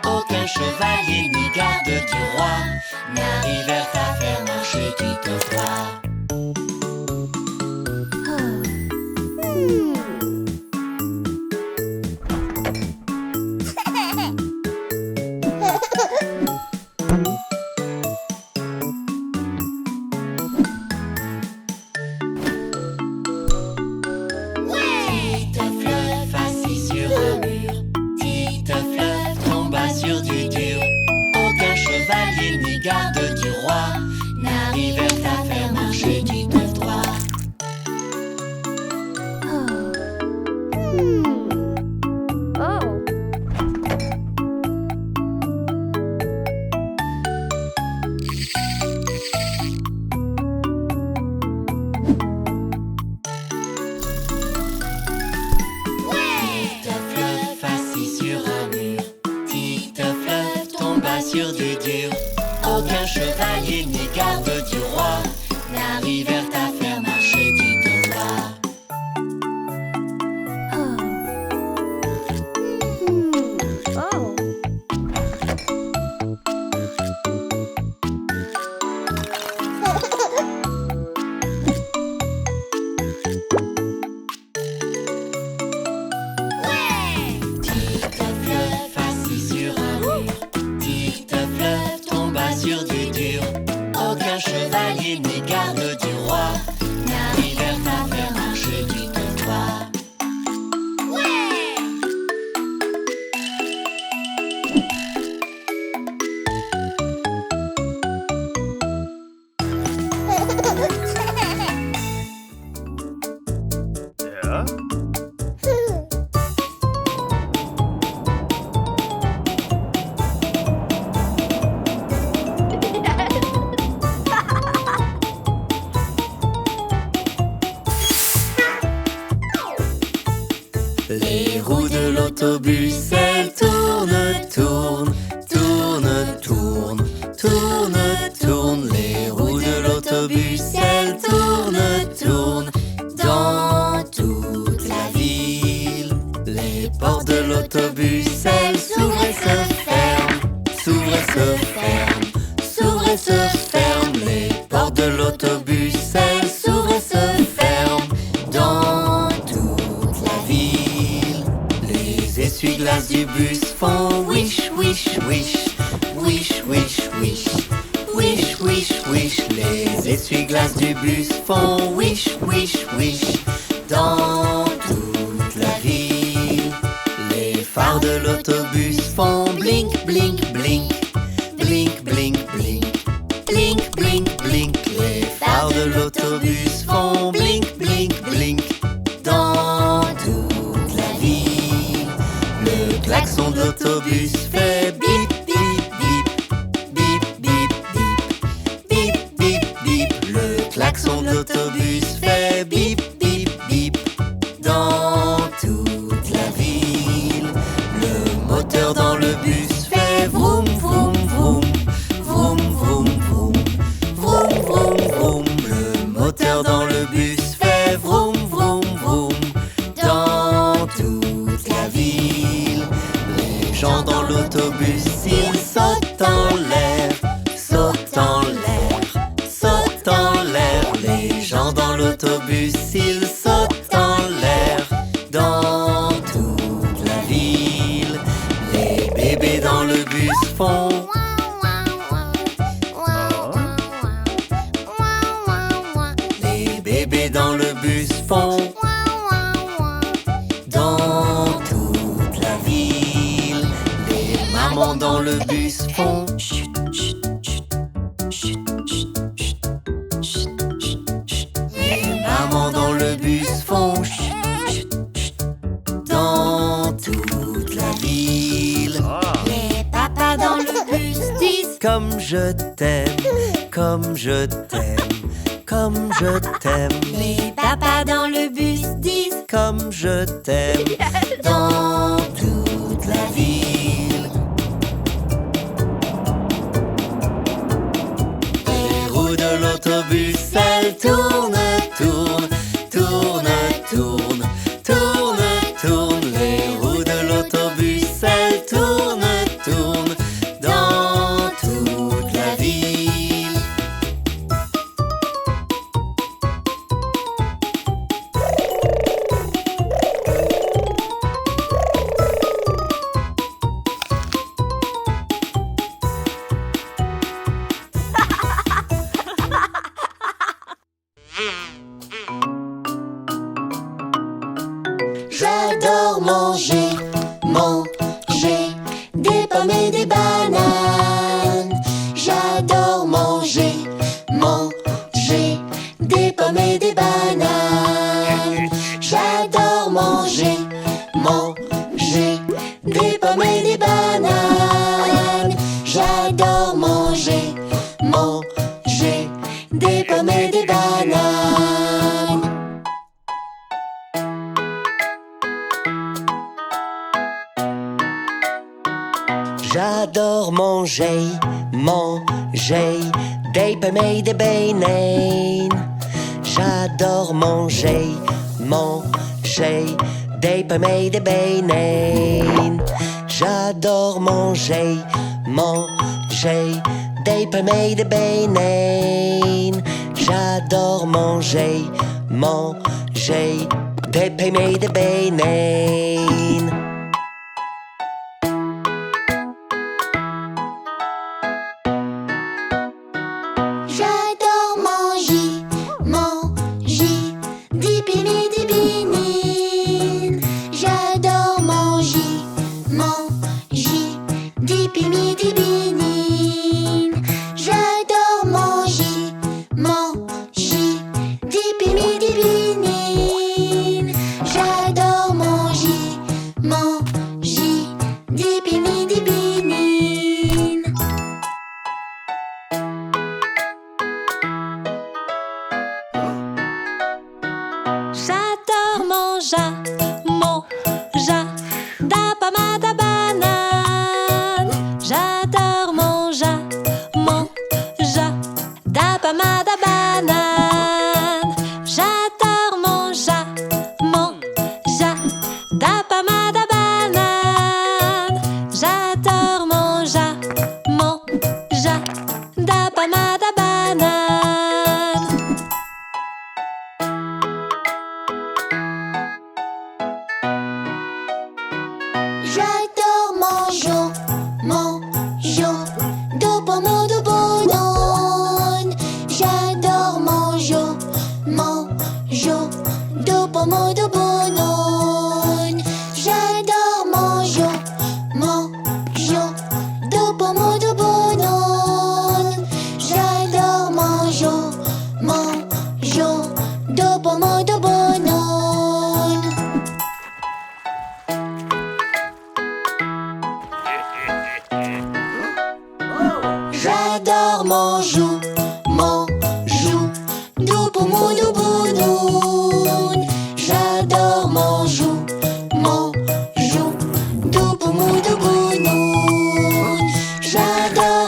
Aucun chevalier ni garde du roi n'arrivèrent à faire marcher Tite Fluff. gardes du roi n'arrivèrent à faire marcher du bœuf droit. Titeuf assis sur un mur, Titeuf tomba sur du dur. Aucun chevalier ni garde du roi n'arrivèrent à faire marcher du bœuf droit. Titeuf assis sur un mur, Titeuf tomba sur du dur. Aucun chevalier ni garde du roi n'arrivèrent à faire marcher du bœuf droit. Ja. Les roues de l'autobus, elles tournent, tournent, tournent, tournent, tournent, tournent. Les roues de l'autobus, elles tournent, tournent dans toute la ville. Les portes de l'autobus, elles s'ouvrent et se ferment, s'ouvrent et se ferment, s'ouvrent et se ferment. Les portes de l'autobus, elles s'ouvrent et se ferment dans toute la ville. Les essuie-glaces du bus font wish, wish, wish, wish, wish, wish, wish, wish, wish. Les essuie-glaces du bus font wish, wish, wish dans toute la ville. Les phares de l'autobus font blink, blink, blink, blink, blink, blink, blink, blink, blink. Les phares de l'autobus font blink, blink, blink dans toute la ville. Le klaxon de l'autobus fait bip, bip, bip, bip, bip, bip, bip, bip, bip. Le klaxon de l'autobus fait bip, bip, bip dans toute la ville. Le moteur dans le bus fait vroom, vroom, vroom, vroom, vroom, vroom, vroom, vroom, vroom. Le moteur dans le bus fait vroom, vroom, vroom dans toute la ville. Les gens dans l'autobus, ils sautent en l'air, sautent en l'air, sautent en l'air. Les gens dans l'autobus, ils sautent en l'air dans toute la ville. Les bébés dans le bus font les bébés dans le bus font dans toute la ville. Les mamans dans le bus font chut, chut, chut, chut, chut, chut, chut, chut. Les mamans dans le bus font chut, chut, chut dans toute la ville. Les papas dans le bus disent Comme je t'aime, comme je t'aime, comme je t'aime. les papas dans le bus disent Comme je t'aime dans toute la ville. Les roues de l'autobus, elles tournent, tournent, tournent, tournent, tournent, tournent. Les roues de l'autobus, elles tournent, tournent dans toute la ville. J'adore manger, manger des pommes et des bananes. J'adore J'adore manger des pommes et des bananes. J'adore manger des pommes et des bananes. J'adore manger des pommes et des bananes. J'adore manger des pommes et des bananes. J'adore manger des pommes et des bananes. J'adore manger des pommes et des bananes. J'adore manger des pommes et des bananes. J'adore manger des pommes et des bananes. J'adore manger da pomme da banane. J'adore manger da pomme da banane. J'adore manger da pomme da banane. J'adore manger da pomme da banane. J'adore manger de pommes de banane. J'adore manger de pommes de banane. J'adore manger de pommes de banane. J'adore manger de pommes de banane. J'adore manger de pommes de banane. J'adore manger de pommes de banane. J'adore manger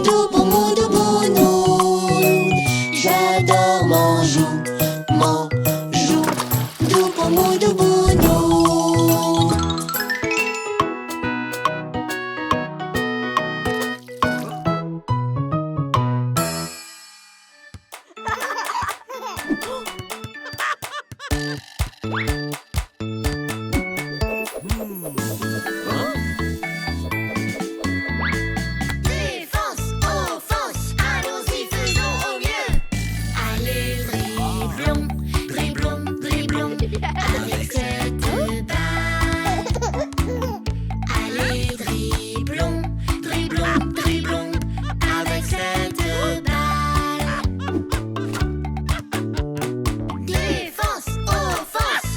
de pommes de banane. J'adore manger de pommes de banane. Défense, offense, allons-y, faisons au mieux. Allez, dribblons, dribblons, dribblons, avec cette balle. Allez, dribblons, dribblons, dribblons, avec cette balle. Défense, offense,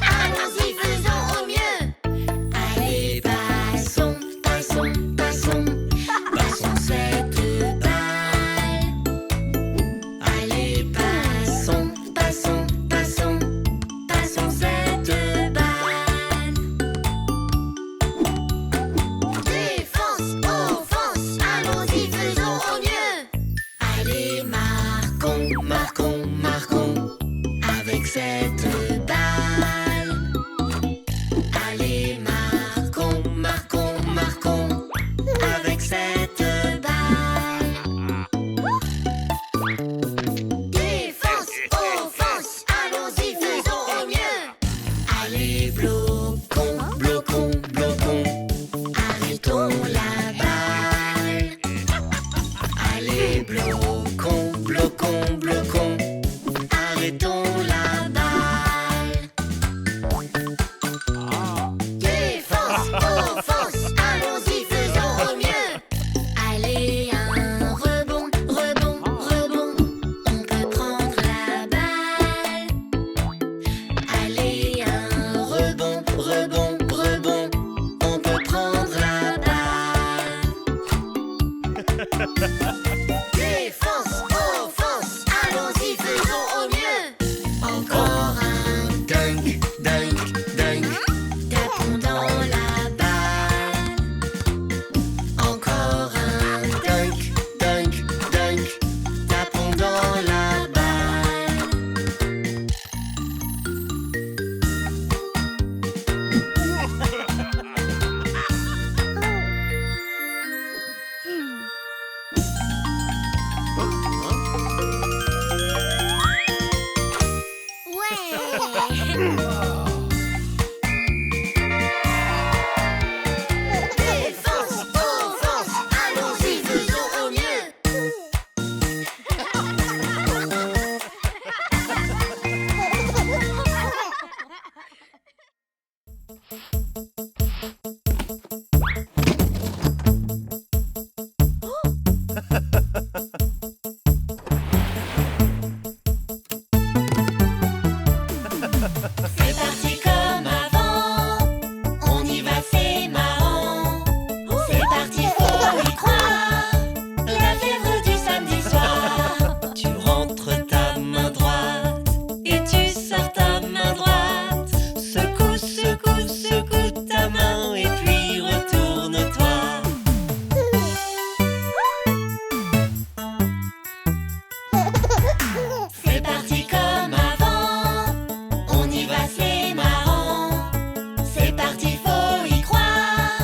Défense, offense, allons-y, faisons au mieux. C'est parti comme avant, on y va, c'est marrant. C'est parti, faut y croire, la fièvre du samedi soir. Tu rentres ta main droite et tu sors ta main droite. Secoue, secoue, secoue ta main et puis retourne-toi. C'est parti comme avant, on y va, c'est marrant. C'est parti, faut y croire,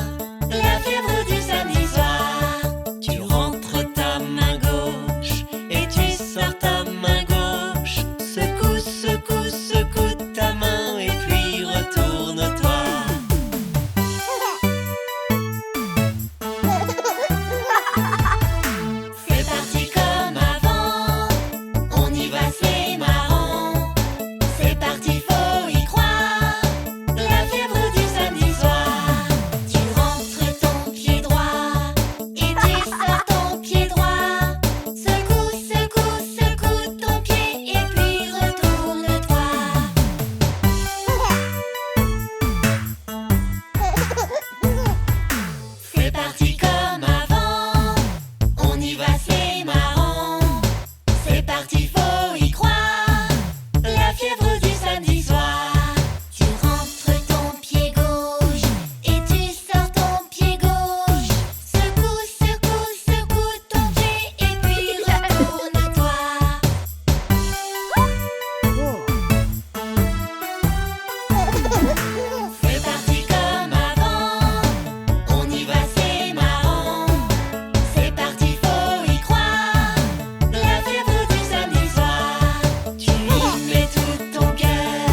la fièvre du samedi soir. Tu rentres ta main gauche et tu sors ta main gauche. Secoue, secoue, secoue ta main et puis retourne-toi. C'est parti comme avant, on y va, c'est marrant. C'est parti, faut y croire, la fièvre du samedi soir. Tu rentres ton pied droit et tu sors ton pied droit. Secoue, secoue, secoue ton pied et puis retourne-toi. C'est parti comme avant, on y va, c'est marrant. C'est parti, faut y croire, la fièvre du samedi soir. Tu rentres ton pied gauche et tu sors ton pied gauche. Secoue, secoue, secoue ton pied et puis retourne-toi. C'est parti comme avant, on y va, c'est marrant. C'est parti, faut y croire, la fièvre du samedi soir. Tu y mets tout ton cœur,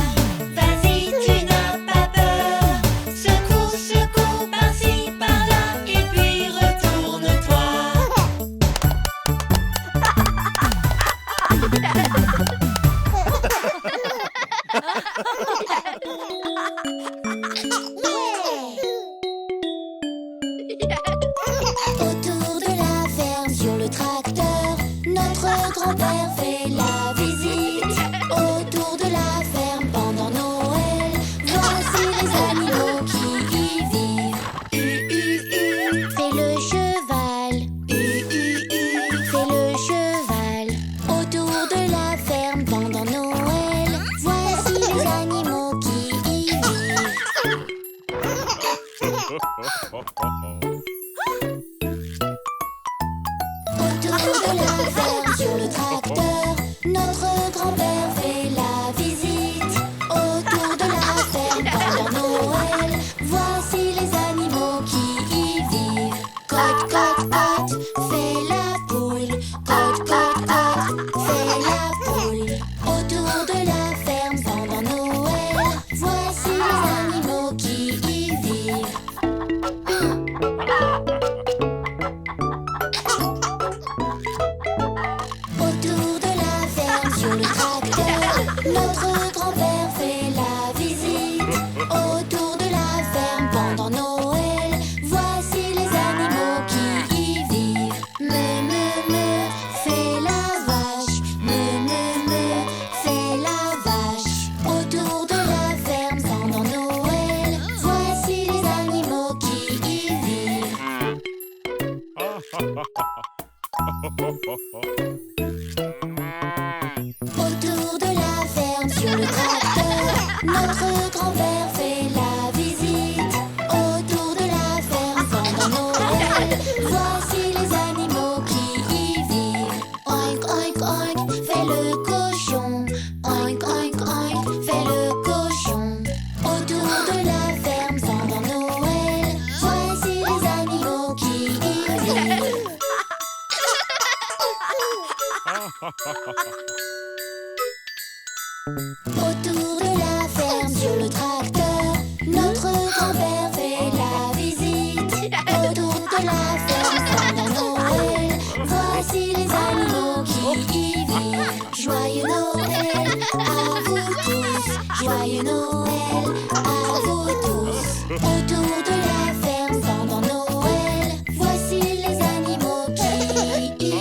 vas-y, tu n'as pas peur. Secoue, secoue par-ci, par-là et puis retourne-toi. Autour de la ferme, sur le tracteur, notre grand-père fait la visite. Autour de la ferme, pendant Noël, voici les animaux qui y vivent. Fait le cheval. Fait le cheval. Autour de la ferme, pendant Noël, voici les animaux qui y vivent. Autour de la ferme, sur le tracteur, notre grand-père fait la visite. Autour de la ferme, pendant Noël, voici les animaux qui y vivent. Cote, cote, cote, fait la poule. Cote, cote, cote, fait la poule. Autour de la ferme, pendant Noël, voici les animaux qui y vivent. Autour de la ferme, sur le tracteur, notre grand-père fait la visite. Autour de la ferme, pendant Noël, voici les animaux qui y vivent. Me, fait la vache. Me, fait la vache. Autour de la ferme, pendant Noël, voici les animaux qui y vivent. Autour de la ferme, sur le tracteur, notre grand-père fait la visite. Autour de la ferme, pendant Noël, voici les animaux qui y vivent. Oink, oink, oink, fait le cochon. Oink, oink, oink, fait le cochon. Autour de la ferme, pendant Noël, voici les animaux qui y vivent. Autour de Joyeux Noël à vous tous. Autour de la ferme pendant Noël, voici les animaux qui y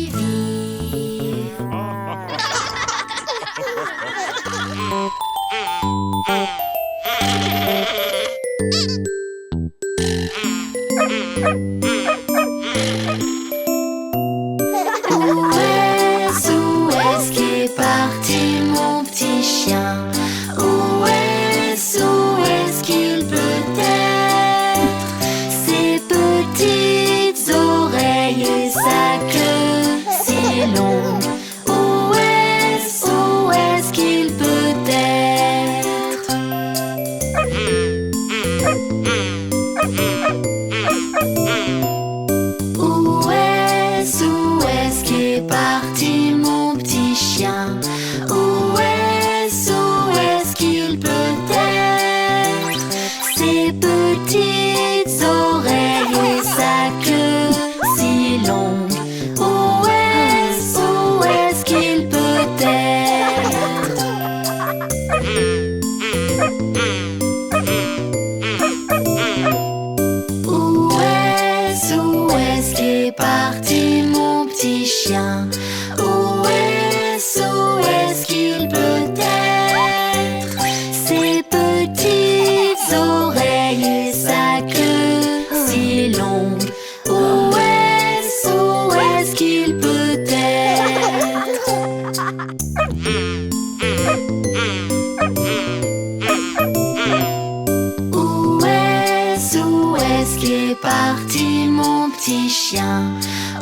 vivent. Où est-ce qu'est parti mon petit chien? Où est-ce qu'il peut être? Ses petites oreilles et sa queue si longue. Où est-ce qu'il peut être? Où est-ce qu'est parti mon petit chien? Où est-ce qu'il peut être? Ses petites oreilles et sa queue si longue. Où est-ce qu'il peut être? Où est-ce qu'est parti mon petit chien? Où est-ce qu'il peut être? Ses petites oreilles et sa queue si longue. Où est-ce qu'il peut être? Où est-ce qu'est parti mon petit chien?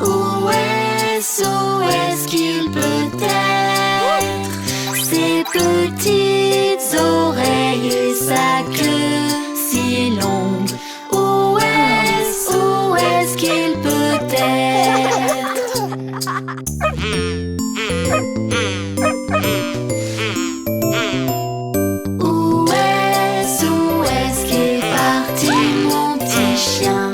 Où est-ce qu'il peut être? Ses petites oreilles et sa queue si longue. Où est-ce qu'il peut être? Où est-ce qu'est parti mon petit chien?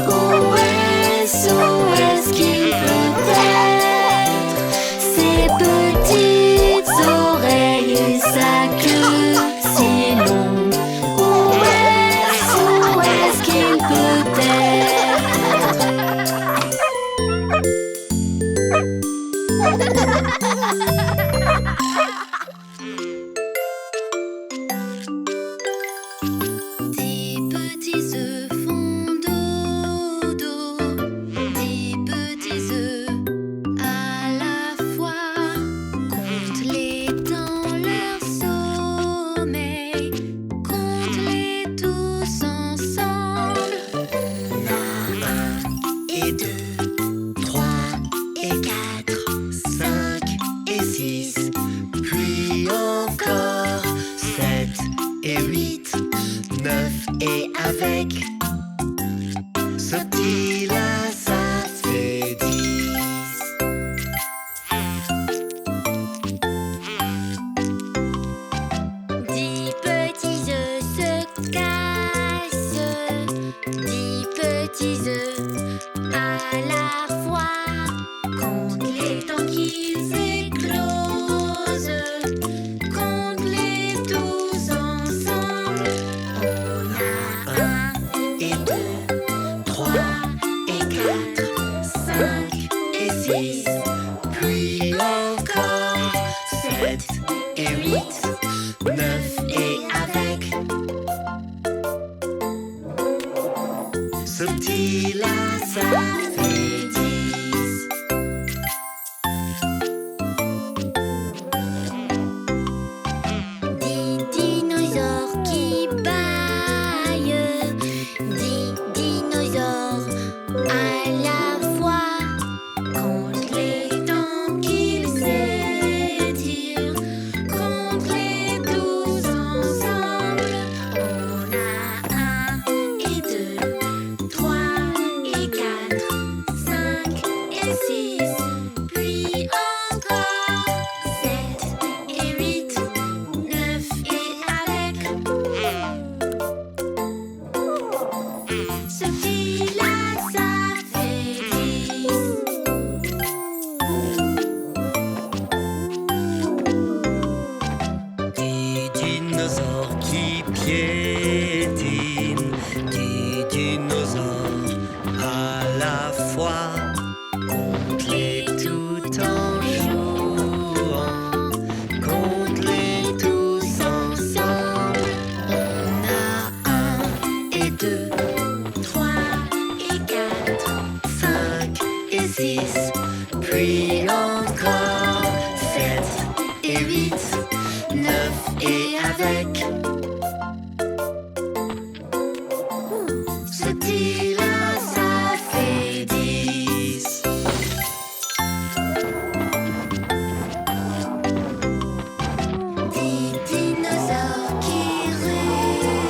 Où est-ce qu'il peut être? Ses petites oreilles et sa queue si longue. Où est-ce qu'il peut Dix petits œufs font dodo, 10 petits œufs à la fois. Compte-les dans leur sommeil, compte-les tous ensemble. On a 1 et 2, 3 et 4, 5 et 6, puis encore 7 et 8, 9 et avec ce petit là, ça fait 10. 10 petits œufs se cassent, 10 petits œufs à la fois. Compte-les tant qu'ils éclosent, compte-les tous ensemble. On a 1 Et 2, 3 avec. Ce petit-là, ça fait 10. 10 dinosaures qui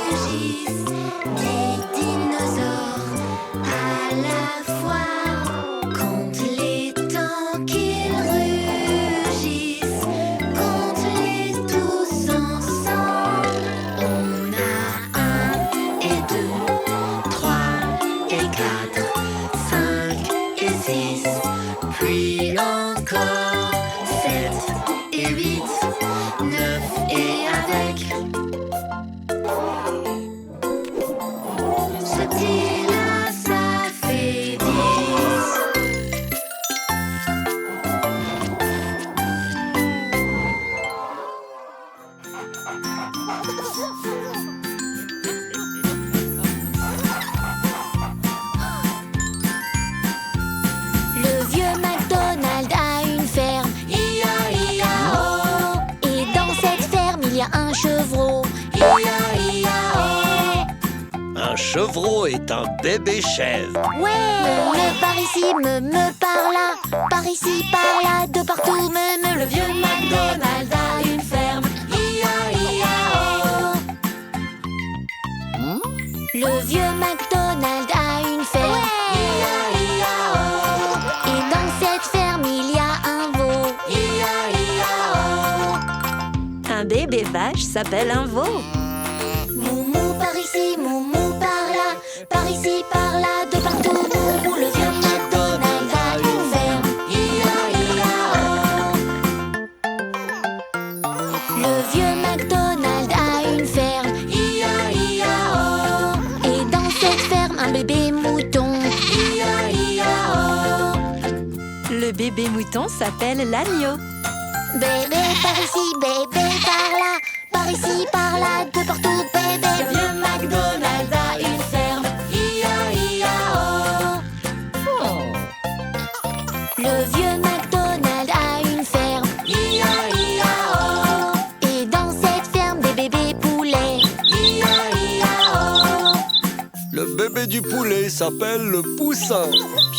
rugissent, 10 dinosaures à la fois. Compte les temps qu'ils rugissent, compte-les tous ensemble. On a 1 et 2, 3 et 4, 5 et 6, puis encore 7 et 8, 9 et avec. Ce petit-là, ça fait 10. Le vieux McDonald a une ferme, I-A-I-A-O. Et dans cette ferme, il y a un chevreau, I-A-I-A-O. Un chevreau est un bébé chèvre. Ouais, le par ici, me par là, par ici, par là, de partout, me. Le vieux McDonald a une ferme, I-A-I-A-O. Le vieux McDonald a une ferme, I-A-I-A-O. Et dans cette ferme, il y a un veau, I-A-I-A-O. Un bébé vache s'appelle un veau. Moumou par ici, moumou par là, par ici, par là, de partout, moumou. Le vieux McDonald a une ferme, I-A-I-A-O. Le vieux McDonald a une ferme, I-A-I-A-O. Et dans cette ferme, un bébé mouton, I-A-I-A-O. Le bébé mouton s'appelle l'agneau. Bébé par ici, bébé par là, par ici, par là, de partout, bébé. Le vieux McDonald a une ferme, I-A-I-A-O. Le vieux McDonald a une ferme, I-A-I-A-O. Et dans cette ferme, des bébés poulets, I-A-I-A-O. Le bébé du poulet s'appelle le poussin.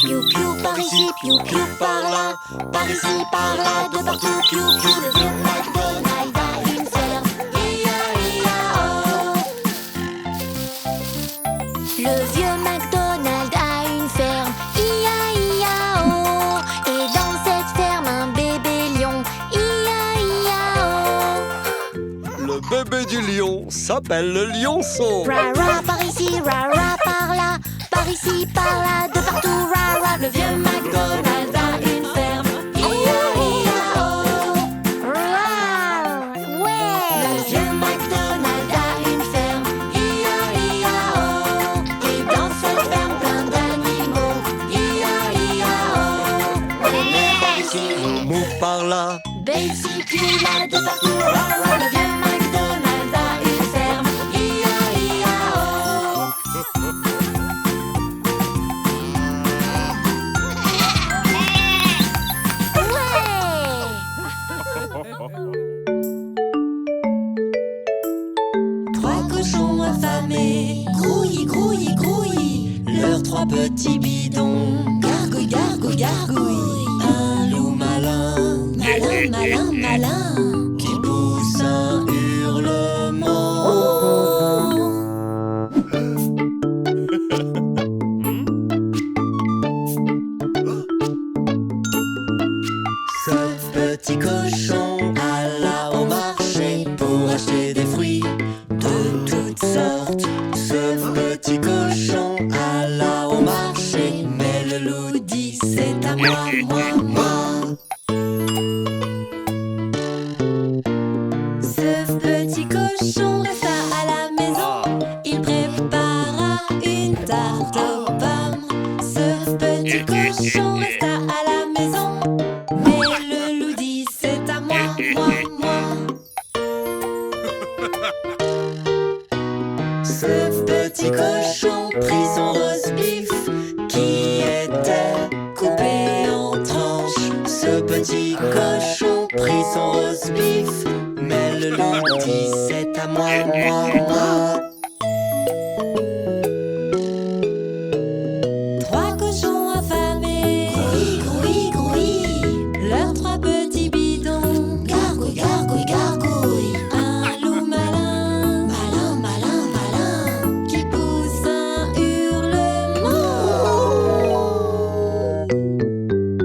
Piou piou par ici, piou piou par là, par ici, par là, de partout, piou piou. Le vieux McDonald a une ferme, I-A-I-A-O. Le vieux McDonald a une ferme, I-A-I-A-O. Et dans cette ferme, un bébé lion, I-A-I-A-O. Le bébé du lion s'appelle le lionceau. Ra-ra par ici, ra-ra par là, par ici, par là, de partout, ra-ra. Le vieux McDonald a une ferme, I-A-I-A-O. Ra, ouais. Le vieux McDonald a une ferme, I-A-I-A-O. Et dans cette ferme, plein d'animaux, I-A-I-A-O. Moumou par ici, Mou par là. Betsy, puis là, de partout, ra-ra. Le vieux McDonald a une ferme, I-A-I-A-O. Trois cochons affamés, grouillis, grouillis, grouillis. Leurs trois petits bidons, gargouille, gargouille, gargouille. Un loup malin, malin, malin, malin, qui pousse un hurlement. Ce petit cochon alla au marché pour acheter des fruits de toutes sortes. Ce petit cochon alla au marché, mais le loup dit c'est à moi, moi, moi. Ce petit cochon resta à la maison, il prépara une tarte aux pommes. Ce petit cochon resta à la maison, mais le loup dit c'est à moi, moi, moi. Ce petit cochon prit son roast-beef qui était coupé en tranches. Ce petit cochon prit son roast-beef, mais le loup dit c'est à moi, moi. Trois cochons affamés, grouille, grouille, grouille. Leurs trois petits bidons, gargouille, gargouille, gargouille. Un loup malin, malin, malin, malin, qui pousse un hurlement.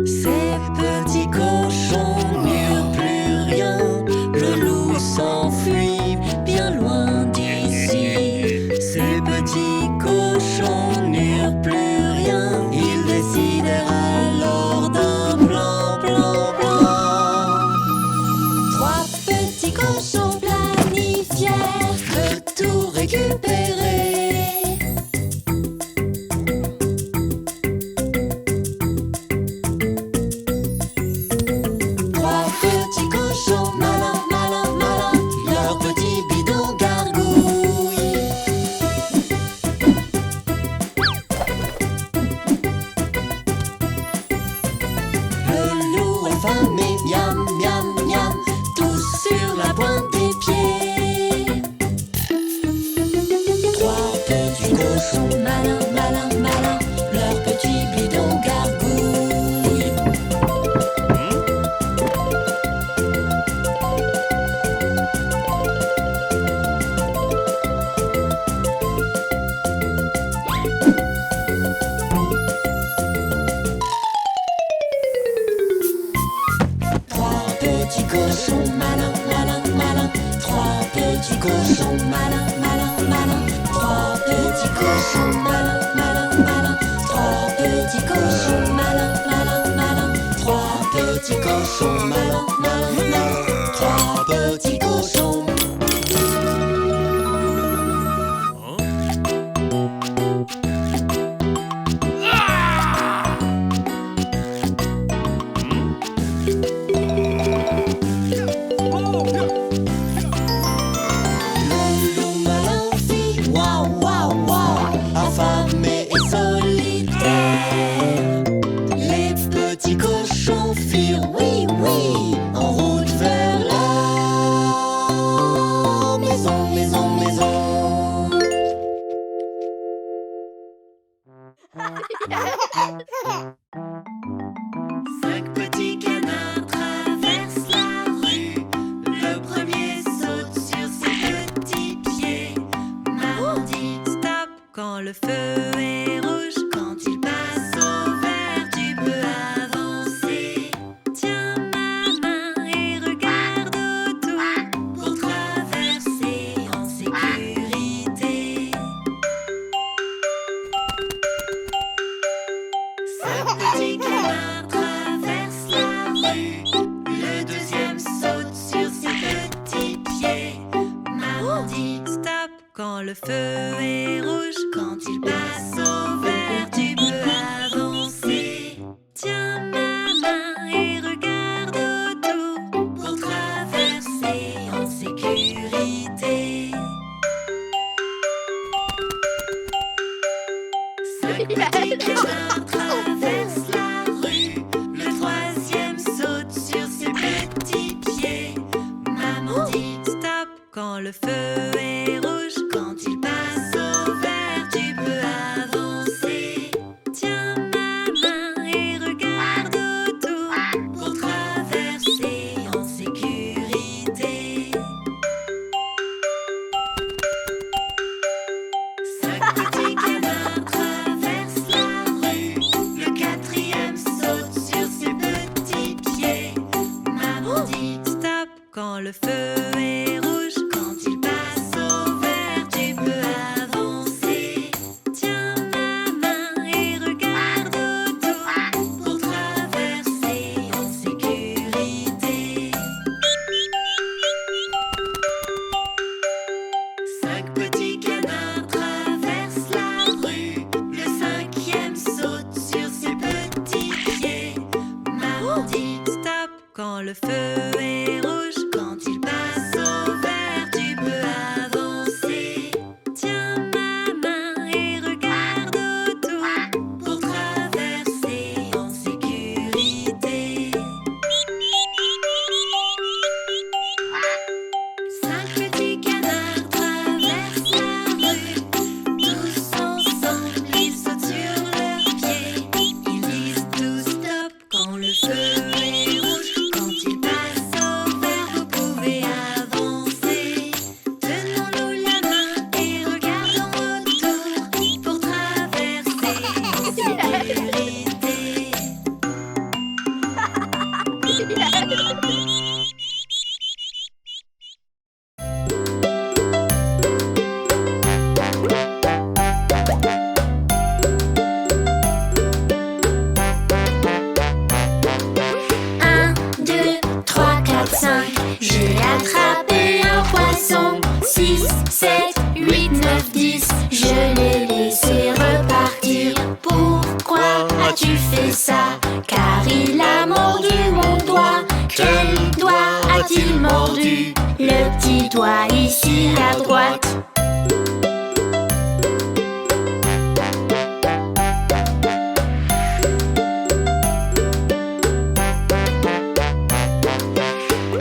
Ces petits cochons n'eurent plus rien. Le loup s'enfuit bien loin d'ici. Ces petits cochons n'eurent plus rien. Ils décidèrent alors d'un plan, plan, plan. Trois petits cochons planifièrent de tout récupérer. Trois petits cochons malins, malins, malins, leur petit bidon gargouille. Le loup affamé, miam, miam, miam, tous sur la pointe des pieds. Trois petits cochons malins, malins, malins, leur petit bidon gargouille. Trois petits cochons malins, malins, malins. Trois petits cochons malins, malins, malins. Trois petits cochons malins, malins, malins. Trois petits cochons malins, malins, malins. Trois petits cochons malins, malins, malins. Trois petits cochons. Le loup malin fit waouh, waouh, waouh, affamé et solitaire. Les petits cochons firent oui, oui, en route vers la maison, maison, maison. Cinq petits canards traversent la rue. Le premier saute sur ses petits pieds. Maman dit stop quand le feu est rouge. Quand il passe au vert, tu peux avancer. Tiens ma main et regarde autour pour traverser en sécurité. Cinq petits canards traversent la rue. Le deuxième saute sur ses petits pieds. Maman dit stop quand le feu est rouge. Quand il passe au vert, tu peux avancer. Tiens ma main et regarde autour pour traverser en sécurité. Cinq petits canards traversent la rue. Le troisième saute sur ses petits pieds. Maman dit stop quand le feu est rouge. Quand il passe au vert, tu peux avancer. Tiens ma main et regarde autour pour traverser en sécurité. Cinq petits canards traversent la rue. Le quatrième saute sur ses petits pieds. Maman dit stop quand le feu est rouge. Quand il passe au vert, tu peux avancer. Tiens ma main et regarde autour pour traverser en sécurité. Cinq petits canards traversent la rue. Le cinquième saute sur ses petits pieds. Maman dit stop quand le feu est rouge. Quand il passe au vert, tu peux avancer. Tiens ma main et regarde autour pour traverser en sécurité. mordu. Le petit doigt ici à droite.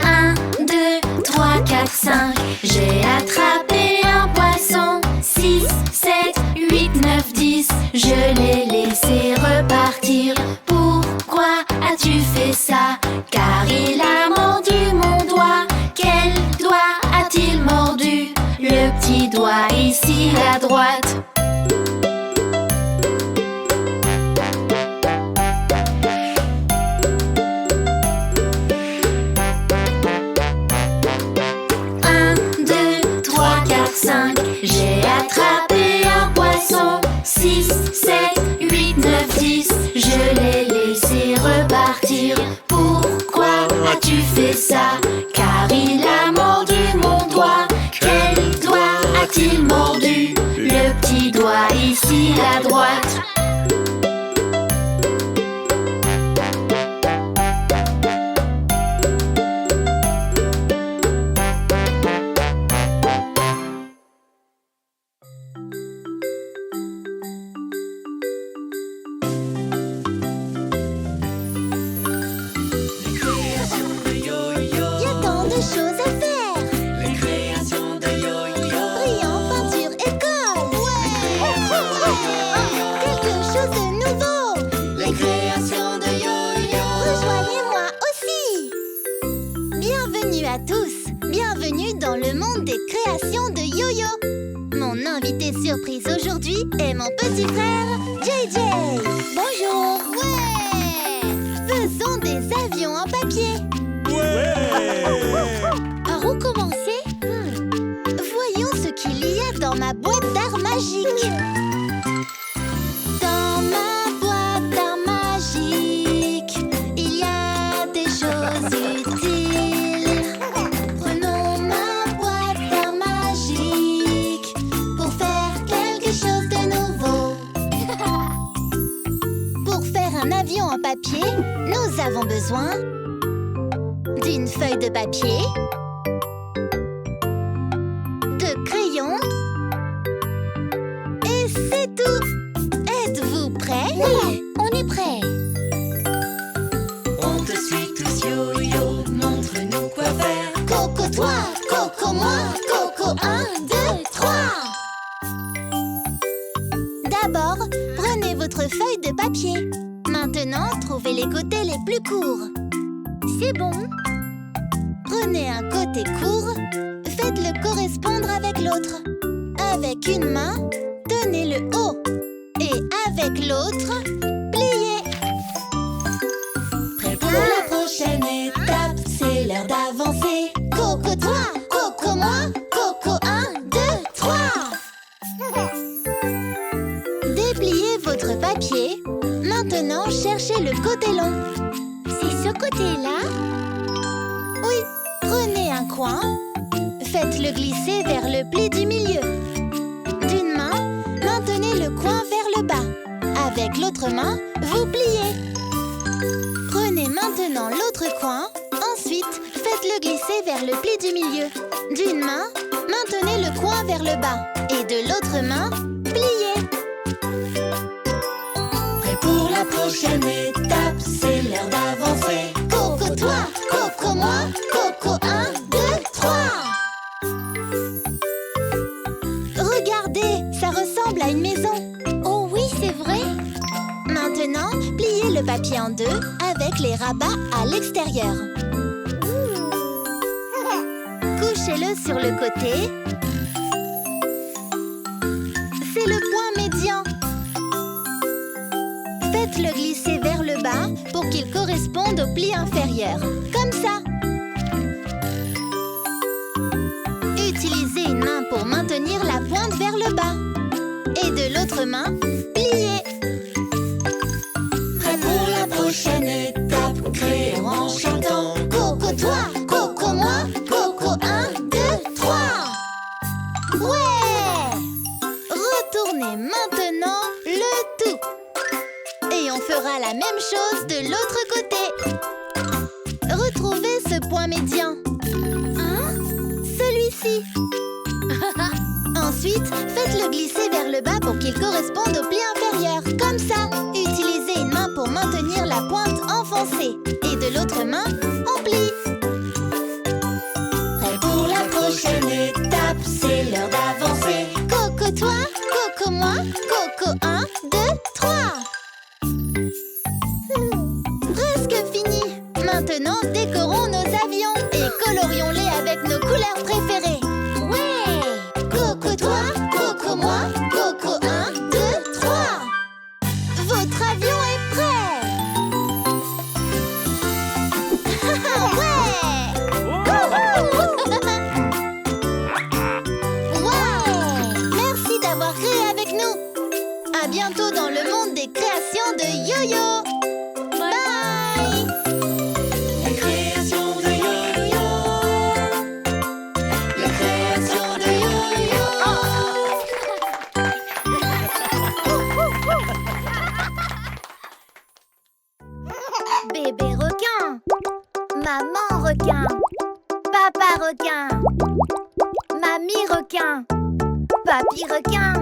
Un, 2, 3, 4, 5. J'ai attrapé un poisson. 6, 7, 8, 9, 10. Je l'ai laissé repartir. Pourquoi as-tu fait ça? Car il a mordu mon doigt. Quel doigt a-t-il mordu? Le petit doigt ici à droite. Un, 2, 3, 4, 5. J'ai attrapé un poisson. 6, 7, 8, 9, 10. Je l'ai laissé repartir. Pourquoi as-tu fait ça? Car il a mordu mon doigt. Quel doigt a-t-il mordu? Le petit doigt ici à droite. Il y a tant de choses à faire. Les créations de Yo-Yo. Brillant, peinture, école. Quelque chose de nouveau. Les créations de Yo-Yo. Rejoignez-moi aussi. Bienvenue à tous. Bienvenue dans le monde des créations de Yo-Yo. Mon invité surprise aujourd'hui est mon petit frère JJ. Bonjour. Ouais. Faisons des avions en papier. Par où commencer? Voyons ce qu'il y a dans ma boîte d'art magique. Dans ma boîte d'art magique, il y a des choses utiles. Prenons ma boîte d'art magique pour faire quelque chose de nouveau. Pour faire un avion en papier, nous avons besoin d'une feuille de papier, de crayons, et c'est tout. Êtes-vous prêts? Oui, on est prêts. On te suit tous, Yo-Yo, montre-nous quoi faire. Coco toi, Coco moi, Coco 1, 2, 3. D'abord, prenez votre feuille de papier. Maintenant, trouvez les côtés les plus courts. C'est bon. Prenez un côté court, faites-le correspondre avec l'autre. Avec une main, tenez le haut. Et avec l'autre, pliez. Prêt pour la prochaine étape, c'est l'heure d'avancer. Coco toi, Coco moi, Coco 1, 2, 3. Dépliez votre papier. Maintenant, cherchez le côté long. C'est ce côté-là? Oui, prenez un coin. Faites-le glisser vers le pli du milieu. D'une main, maintenez le coin vers le bas. Avec l'autre main, vous pliez. Prenez maintenant l'autre coin. Ensuite, faites-le glisser vers le pli du milieu. D'une main, maintenez le coin vers le bas. Et de l'autre main, pliez. Prêt pour la prochaine étape, c'est l'heure d'avancer. Coco toi, Coco moi, Coco 1, 2, 3. Regardez, ça ressemble à une maison. Oh oui, c'est vrai. Maintenant, pliez le papier en deux avec les rabats à l'extérieur. Couchez-le sur le côté. C'est le point médian. Faites-le glisser vers le bas pour qu'il corresponde au pli inférieur. Comme ça. Utilisez une main pour maintenir la pointe vers le bas. Et de l'autre main, pliez. Prêt pour la prochaine étape, créons en chantant. Coco toi, Coco moi, Coco 1, 2, 3. Ouais! Retournez maintenant le tout. Et on fera la même chose de l'autre côté. Retrouvez ce point médian. ici. Ensuite, faites-le glisser vers le bas pour qu'il corresponde au pli inférieur. Comme ça. Utilisez une main pour maintenir la pointe enfoncée. Et de l'autre main, on plie. Prêt pour la prochaine étape, c'est l'heure d'avancer. Coco toi, Coco moi, Coco 1, 2, 3. Presque fini. Maintenant, décorons nos avions et colorions-les avec nos couleurs préférées. Ouais! Coco toi, Coco moi, Coco 1, 2, 3. Votre avion est prêt. Ouais! Merci d'avoir créé avec nous. À bientôt dans le monde des créations de Yo-Yo. Bye! Les créations de Yo-Yo. Les créations de Yo-Yo. Bébé requin, maman requin, papa requin, mamie requin, papy requin.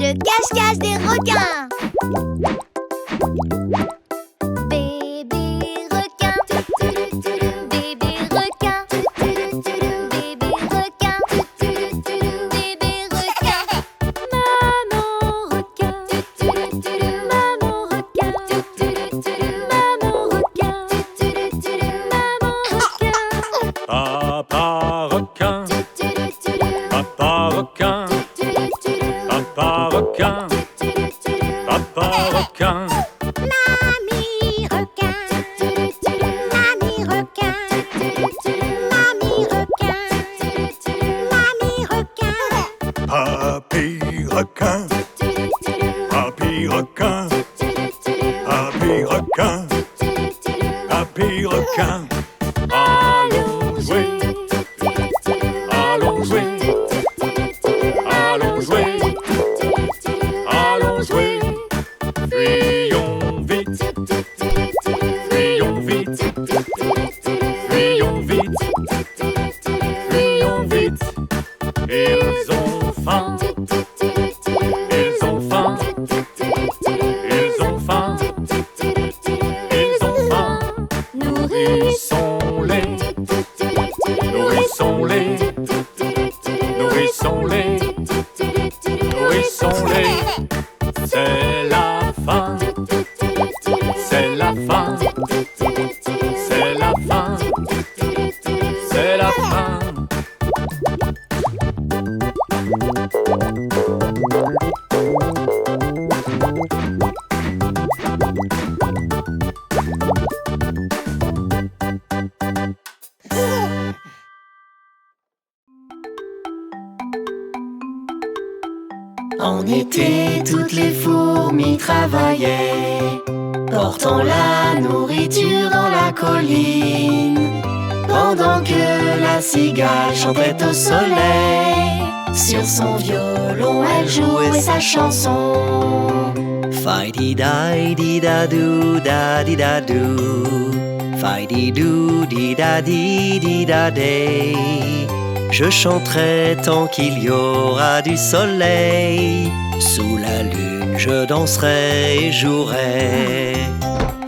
Le cache-cache des requins. Bébé requin, bébé requin, bébé requin, bébé requin. Maman requin, maman requin, maman requin, maman requin. Papa requin, papa requin, papa requin, papa requin. Mamie requin, mamie requin, mamie requin, mamie requin. Papy requin, papy requin, papy requin, papy requin. Allons jouer, allons jouer, allons jouer, allons jouer. Fuyons vite, fuyons vite, fuyons vite, fuyons vite. Ils ont faim, ils ont faim, ils ont faim, ils ont faim. Nourrissons-les, nourrissons-les, nourrissons-les, nourrissons-les. C'est la fin, c'est la fin, c'est la fin, c'est la fin. En été, toutes les fourmis travaillaient, portant la nourriture dans la colline, pendant que la cigale chantait au soleil. Sur son violon, elle jouait sa chanson. Fi-di-da-di-da-doo, da-di-da-doo. Fi-di-doo, di-da-di-di-da-day. Je chanterai tant qu'il y aura du soleil. Sous la lune, je danserai et jouerai.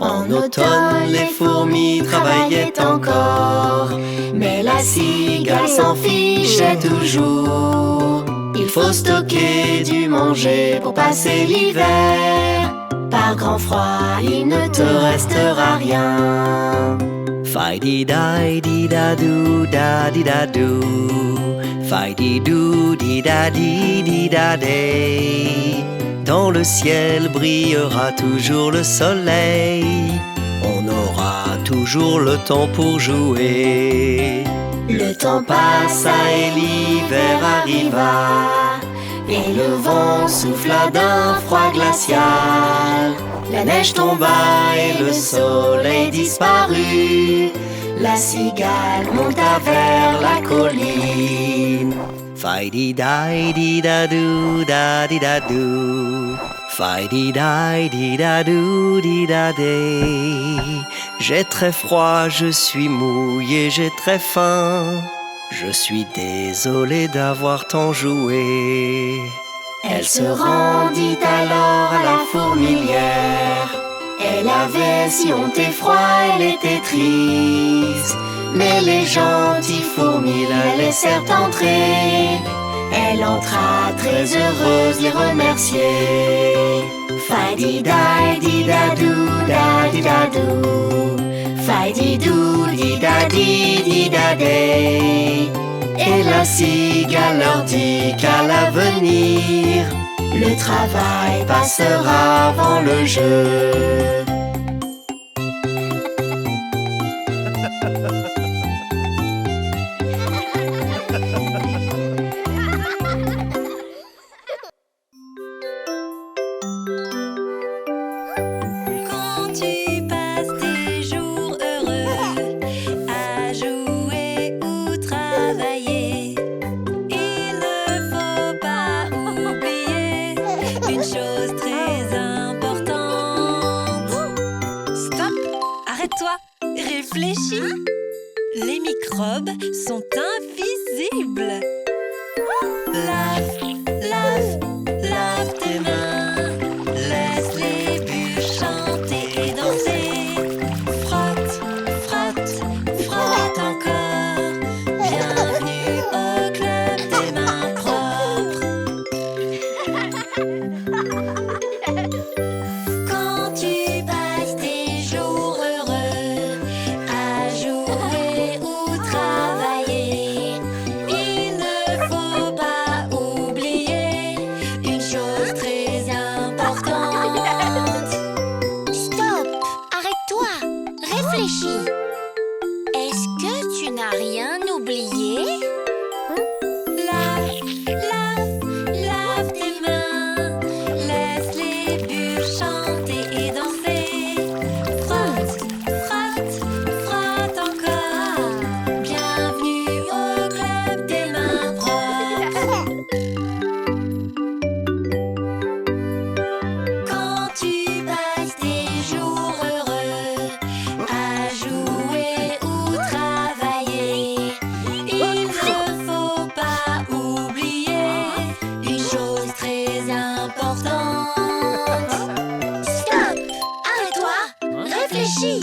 En automne, les fourmis travaillaient encore, mais la cigale s'en fichait toujours. Il faut stocker du manger pour passer l'hiver. Par grand froid, il ne te restera rien. Fi-di-da-di-da-doo, da-di-da-doo. Fi-di-doo, di-da-di-di-da-day. Dans le ciel brillera toujours le soleil. On aura toujours le temps pour jouer. Le temps passa et l'hiver arriva, et le vent souffla d'un froid glacial. La neige tomba et le soleil disparut. La cigale monta vers la colline. Fi-di-da-di-da-doo, da-di-da-doo. Fi-di-da-di-da-doo, di-da-day. J'ai très froid, je suis mouillé, j'ai très faim. Je suis désolé d'avoir tant joué. Elle se rendit alors à la fourmilière. Elle avait si honte et froid, elle était triste. Mais les gentilles fourmis la laissèrent entrer. Elle entra très heureuse les remercier. Fa-di-da-di-da-dou, da-di-da-dou. Fa-di-dou, di-da-di-di-da-day. Et la cigale leur dit qu'à l'avenir, le travail passera avant le jeu. Réfléchis. Les microbes sont invisibles. Lave, lave, lave tes mains. Laisse les bulles chanter et danser. Frotte, frotte, frotte encore. Bienvenue au club des mains propres. Quand tu passes tes jours heureux à jouer ou travailler, il ne faut pas oublier une chose très importante. Stop! Arrête-toi! Réfléchis! Est-ce que tu n'as rien oublié? Lave, lave, lave tes mains. Laisse les bulles chanter et danser. Frotte, frotte, frotte encore. Bienvenue au club des mains propres. Quand tu passes tes jours heureux à jouer ou travailler, il ne faut pas oublier une chose très importante. Stop! Arrête-toi! Réfléchis!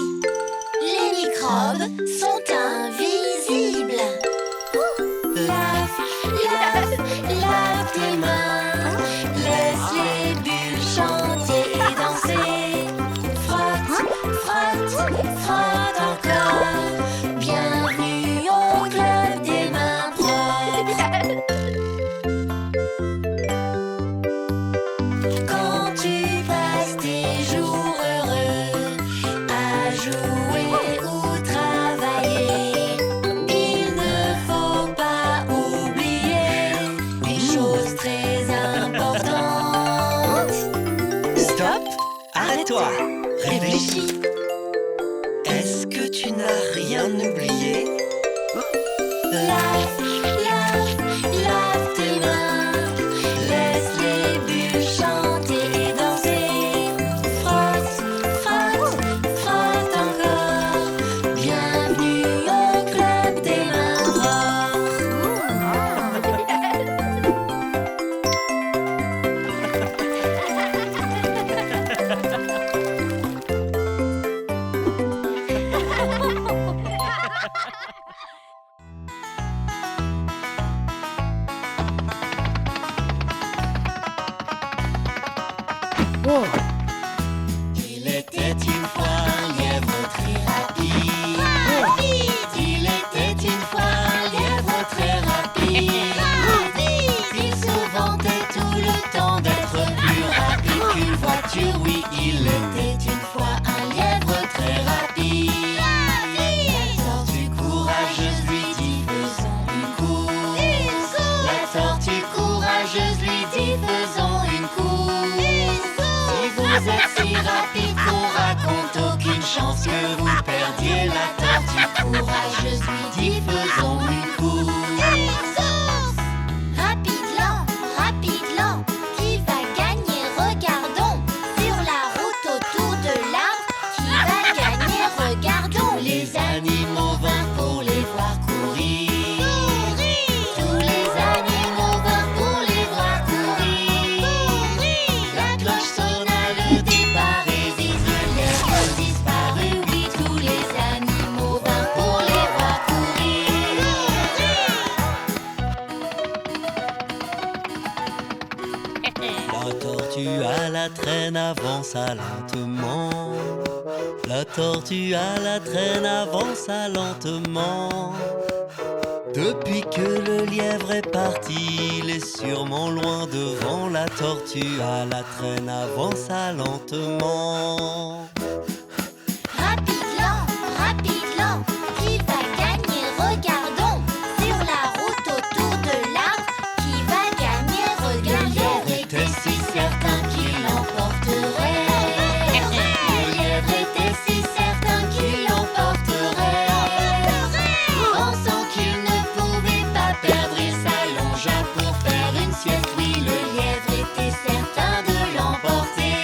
Les microbes sont invisibles. Lave, lave, lave tes mains. Laisse les bulles chanter et danser. Frotte, frotte, frotte encore. Bienvenue au club des mains propres. Quand tu passes tes jours heureux à jouer ou travailler, il ne faut pas oublier une chose très importante. Stop! Arrête-toi! Réfléchis. Est-ce que tu n'as rien oublié? Lave, lave, lave tes mains. Laisse les bulles chanter et danser. Frotte, frotte, frotte encore. Bienvenue au club des mains propres. Il était une fois un lièvre très rapide. Il était une fois un lièvre très rapide. Il se vantait tout le temps d'être plus rapide qu'une voiture. Oui, il était une fois un lièvre très rapide. La tortue courageuse lui dit faisons une course. La tortue courageuse lui dit faisons une course. Si vous êtes si rapide qu'on raconte aucune chance que vous perdiez, la tortue courageuse lui dit faisons une course. Rapide, lent, qui va gagner? Regardons sur la route autour de l'arbre. Qui va gagner? Regardons. Les animaux vinrent pour les voir courir. La tortue à la traîne avança lentement. La tortue à la traîne avança lentement. Depuis que le lièvre est parti, il est sûrement loin devant. La tortue à la traîne avança lentement. Rapide, lent, qui va gagner? Regardons sur la route autour de l'arbre. Qui va gagner? Regarde, le lièvre était si certain qu'il l'emporterait. Le lièvre était si certain qu'il l'emporterait. Pensant qu'il ne pouvait pas perdre, il s'allongea pour faire une sieste. Oui, le lièvre était certain de l'emporter.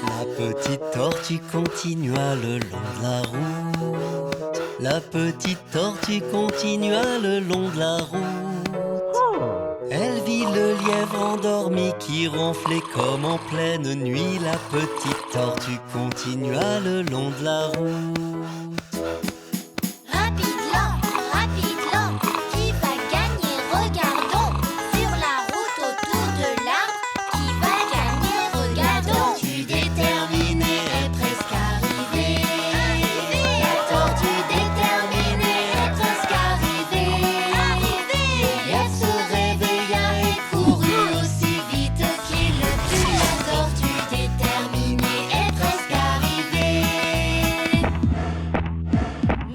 La petite tortue continua le long de la route. La petite tortue continua le long de la route. Elle vit le lièvre endormi qui ronflait comme en pleine nuit. La petite tortue continua le long de la route. Rapide, lent, qui va gagner? Regardons sur la route autour de l'arbre. Qui va gagner? Regardons. La tortue déterminée est presque arrivée. La tortue déterminée est presque arrivée. Le lièvre se réveilla et courut aussi vite qu'il le put. La tortue déterminée est presque arrivée.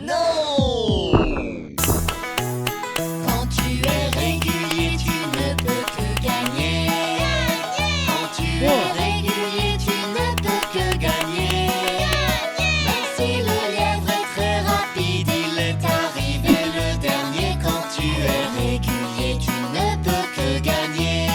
Non! Quand tu es régulier, tu ne peux que gagner. Quand tu es régulier, tu ne peux que gagner. Même si le lièvre est très rapide, il est arrivé le dernier. Quand tu es régulier, tu ne peux que gagner.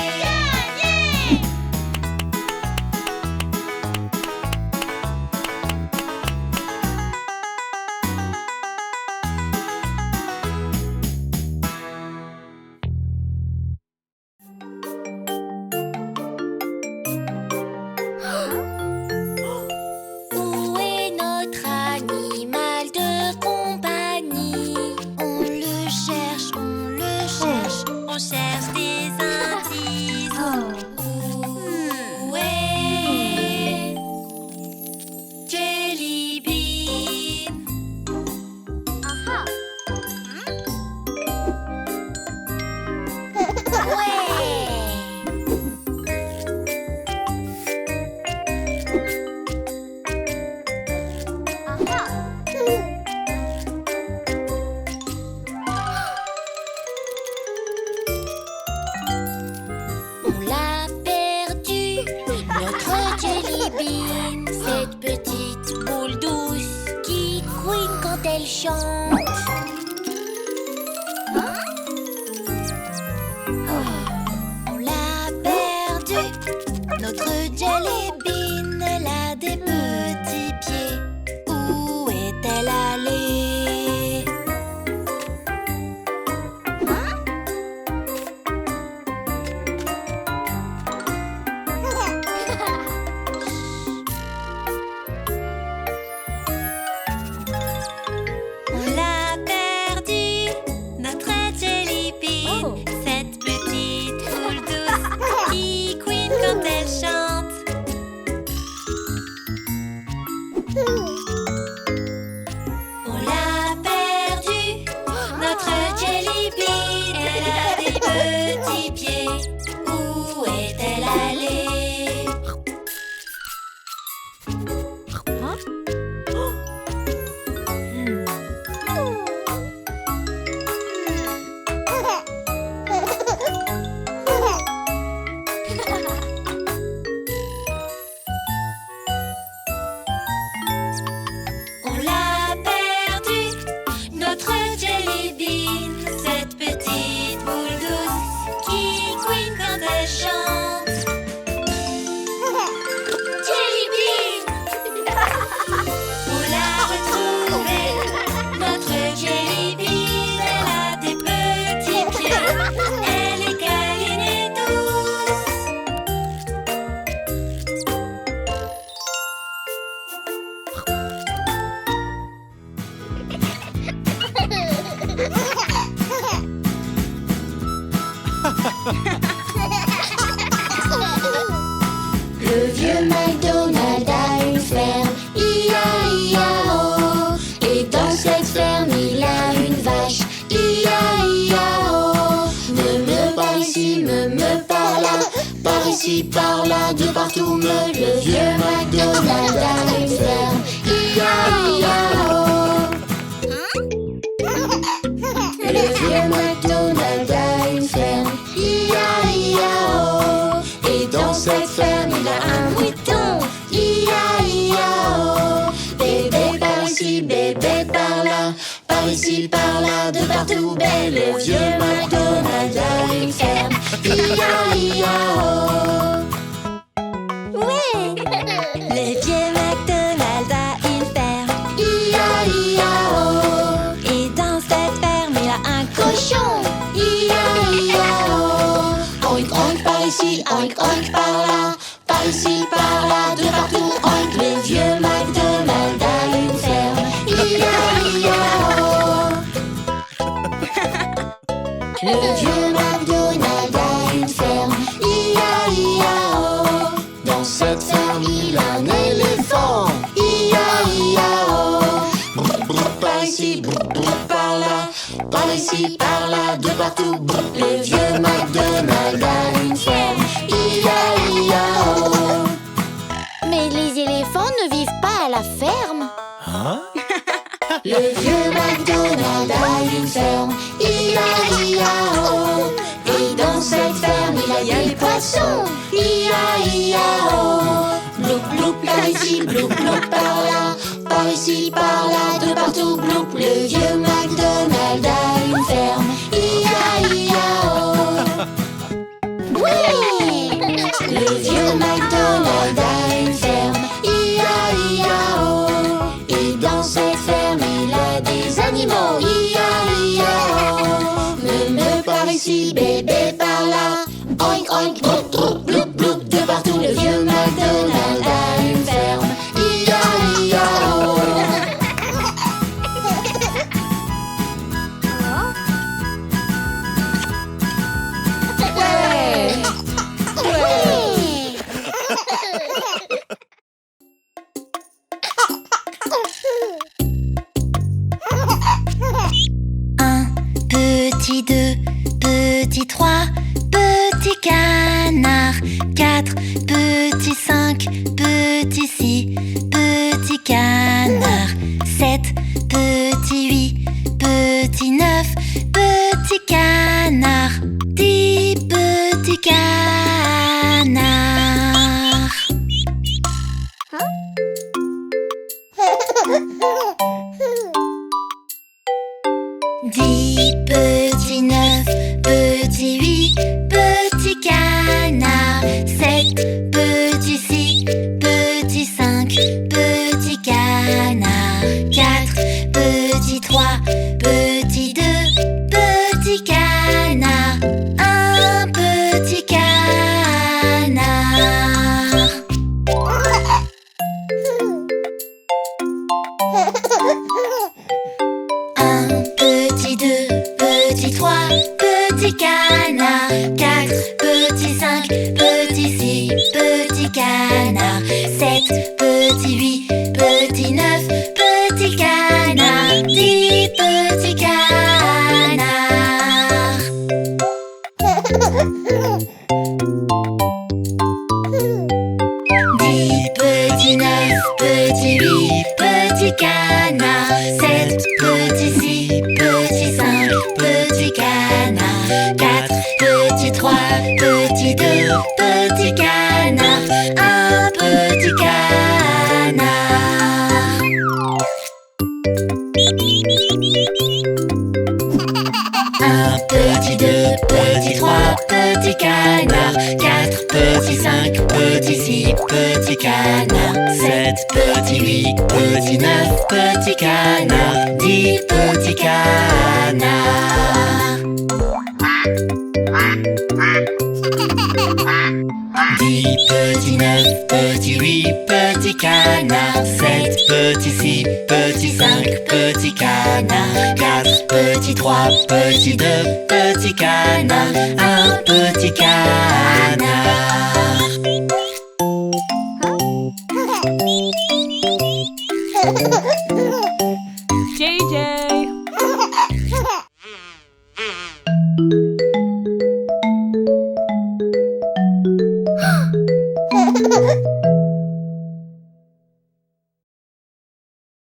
Où est notre animal de compagnie? On le cherche, on cherche des indices. Où est Jelly Bean? On l'a perdu, notre Jelly Bean, cette petite boule douce qui couine quand elle chante. On l'a perdu, notre Jelly Bean, elle a des petits pieds. Où est-elle allée? On l'a perdu, notre Jelly Bean, cette petite boule douce qui couine quand elle chante. ferme, il y a une vache. I-A-I-A-O. Me par ici, me par là. Par ici, par là, de partout me. Le vieux McDonald a une ferme. I-A-I-A-O. Le vieux McDonald a une ferme. I-A-I-A-O. Et dans cette ferme, il a un mouton. I-A-I-A-O. Bébé par ici, bébé par là. Par ici, par là, de partout, belle. Le vieux McDonald a une ferme. I-A-I-A-O. Ouais. Le vieux McDonald a une ferme. I-A-I-A-O. Et dans cette ferme, il y a un cochon. I-A-I-A-O. Oink, oink par ici, oink, oink par là. Par ici, par là, de partout, oink. Le vieux McDonald a une ferme. I-A-I-A-O. Le vieux McDonald a une ferme. I-A-I-A-O. Dans cette ferme, il a un éléphant. I-A-I-A-O. Par ici, par là. Par ici, par là, de partout. Le vieux McDonald a une ferme. I-A-I-A-O. Mais les éléphants ne vivent pas à la ferme. Hein? Le vieux McDonald a une ferme. I-A-I-A-O. Et dans cette ferme, il y a des poissons. I-A-I-A-O. Bloup, bloup, par ici, bloup, bloup, par là. Par ici, par là, de partout, bloup. Le vieux McDonald a une ferme. I-A-I-A-O. Oui! Le vieux McDonald a une ferme. I-A-I-A-O. Et dans cette ferme, il a des animaux. I-A-I-A-O. Me par ici, bébé par là. Oink, oink, bloup, bloup, bloup, bloup. De partout, le vieux McDonald a une ferme. I-A-I-A-O. Ouais! Ouais! Un, petit, deux, petit, trois, petit canard. Quatre, petit, cinq, petit, six, petit canard. Sept, petit, huit, petit, neuf, petit canard. 10 petits canards. 10 petits, 9 petits, 8 petits canards. 7 petits, 6 petits, 5 petits canards. 4 petits, 3 petits, 2 petits canards. Un petit canard. Un petit, deux petits, trois petits canards. 4 petits, 5 petits, 6 petits canards. 7 petits, 8 petits, 9 petits canards. 10 petits canards. 10 petits, 9 petits, 8 petits canards. 7 petits, 6 petits, 5 petits canards. 4 petits, 3 petits, 2 petits canards. Un petit canard. Un petit, deux petits, trois petits canards. 4 petits, 5 petits, 6 petits canards. 7 petits, 8 petits, 9 petits canards. 10 petits canards. 10 petits, 9 petits, 8 petits canards. 7 petits, 6 petits, 5 petits canards. 4 petits, 3 petits, 2 petits canards. Un petit canard.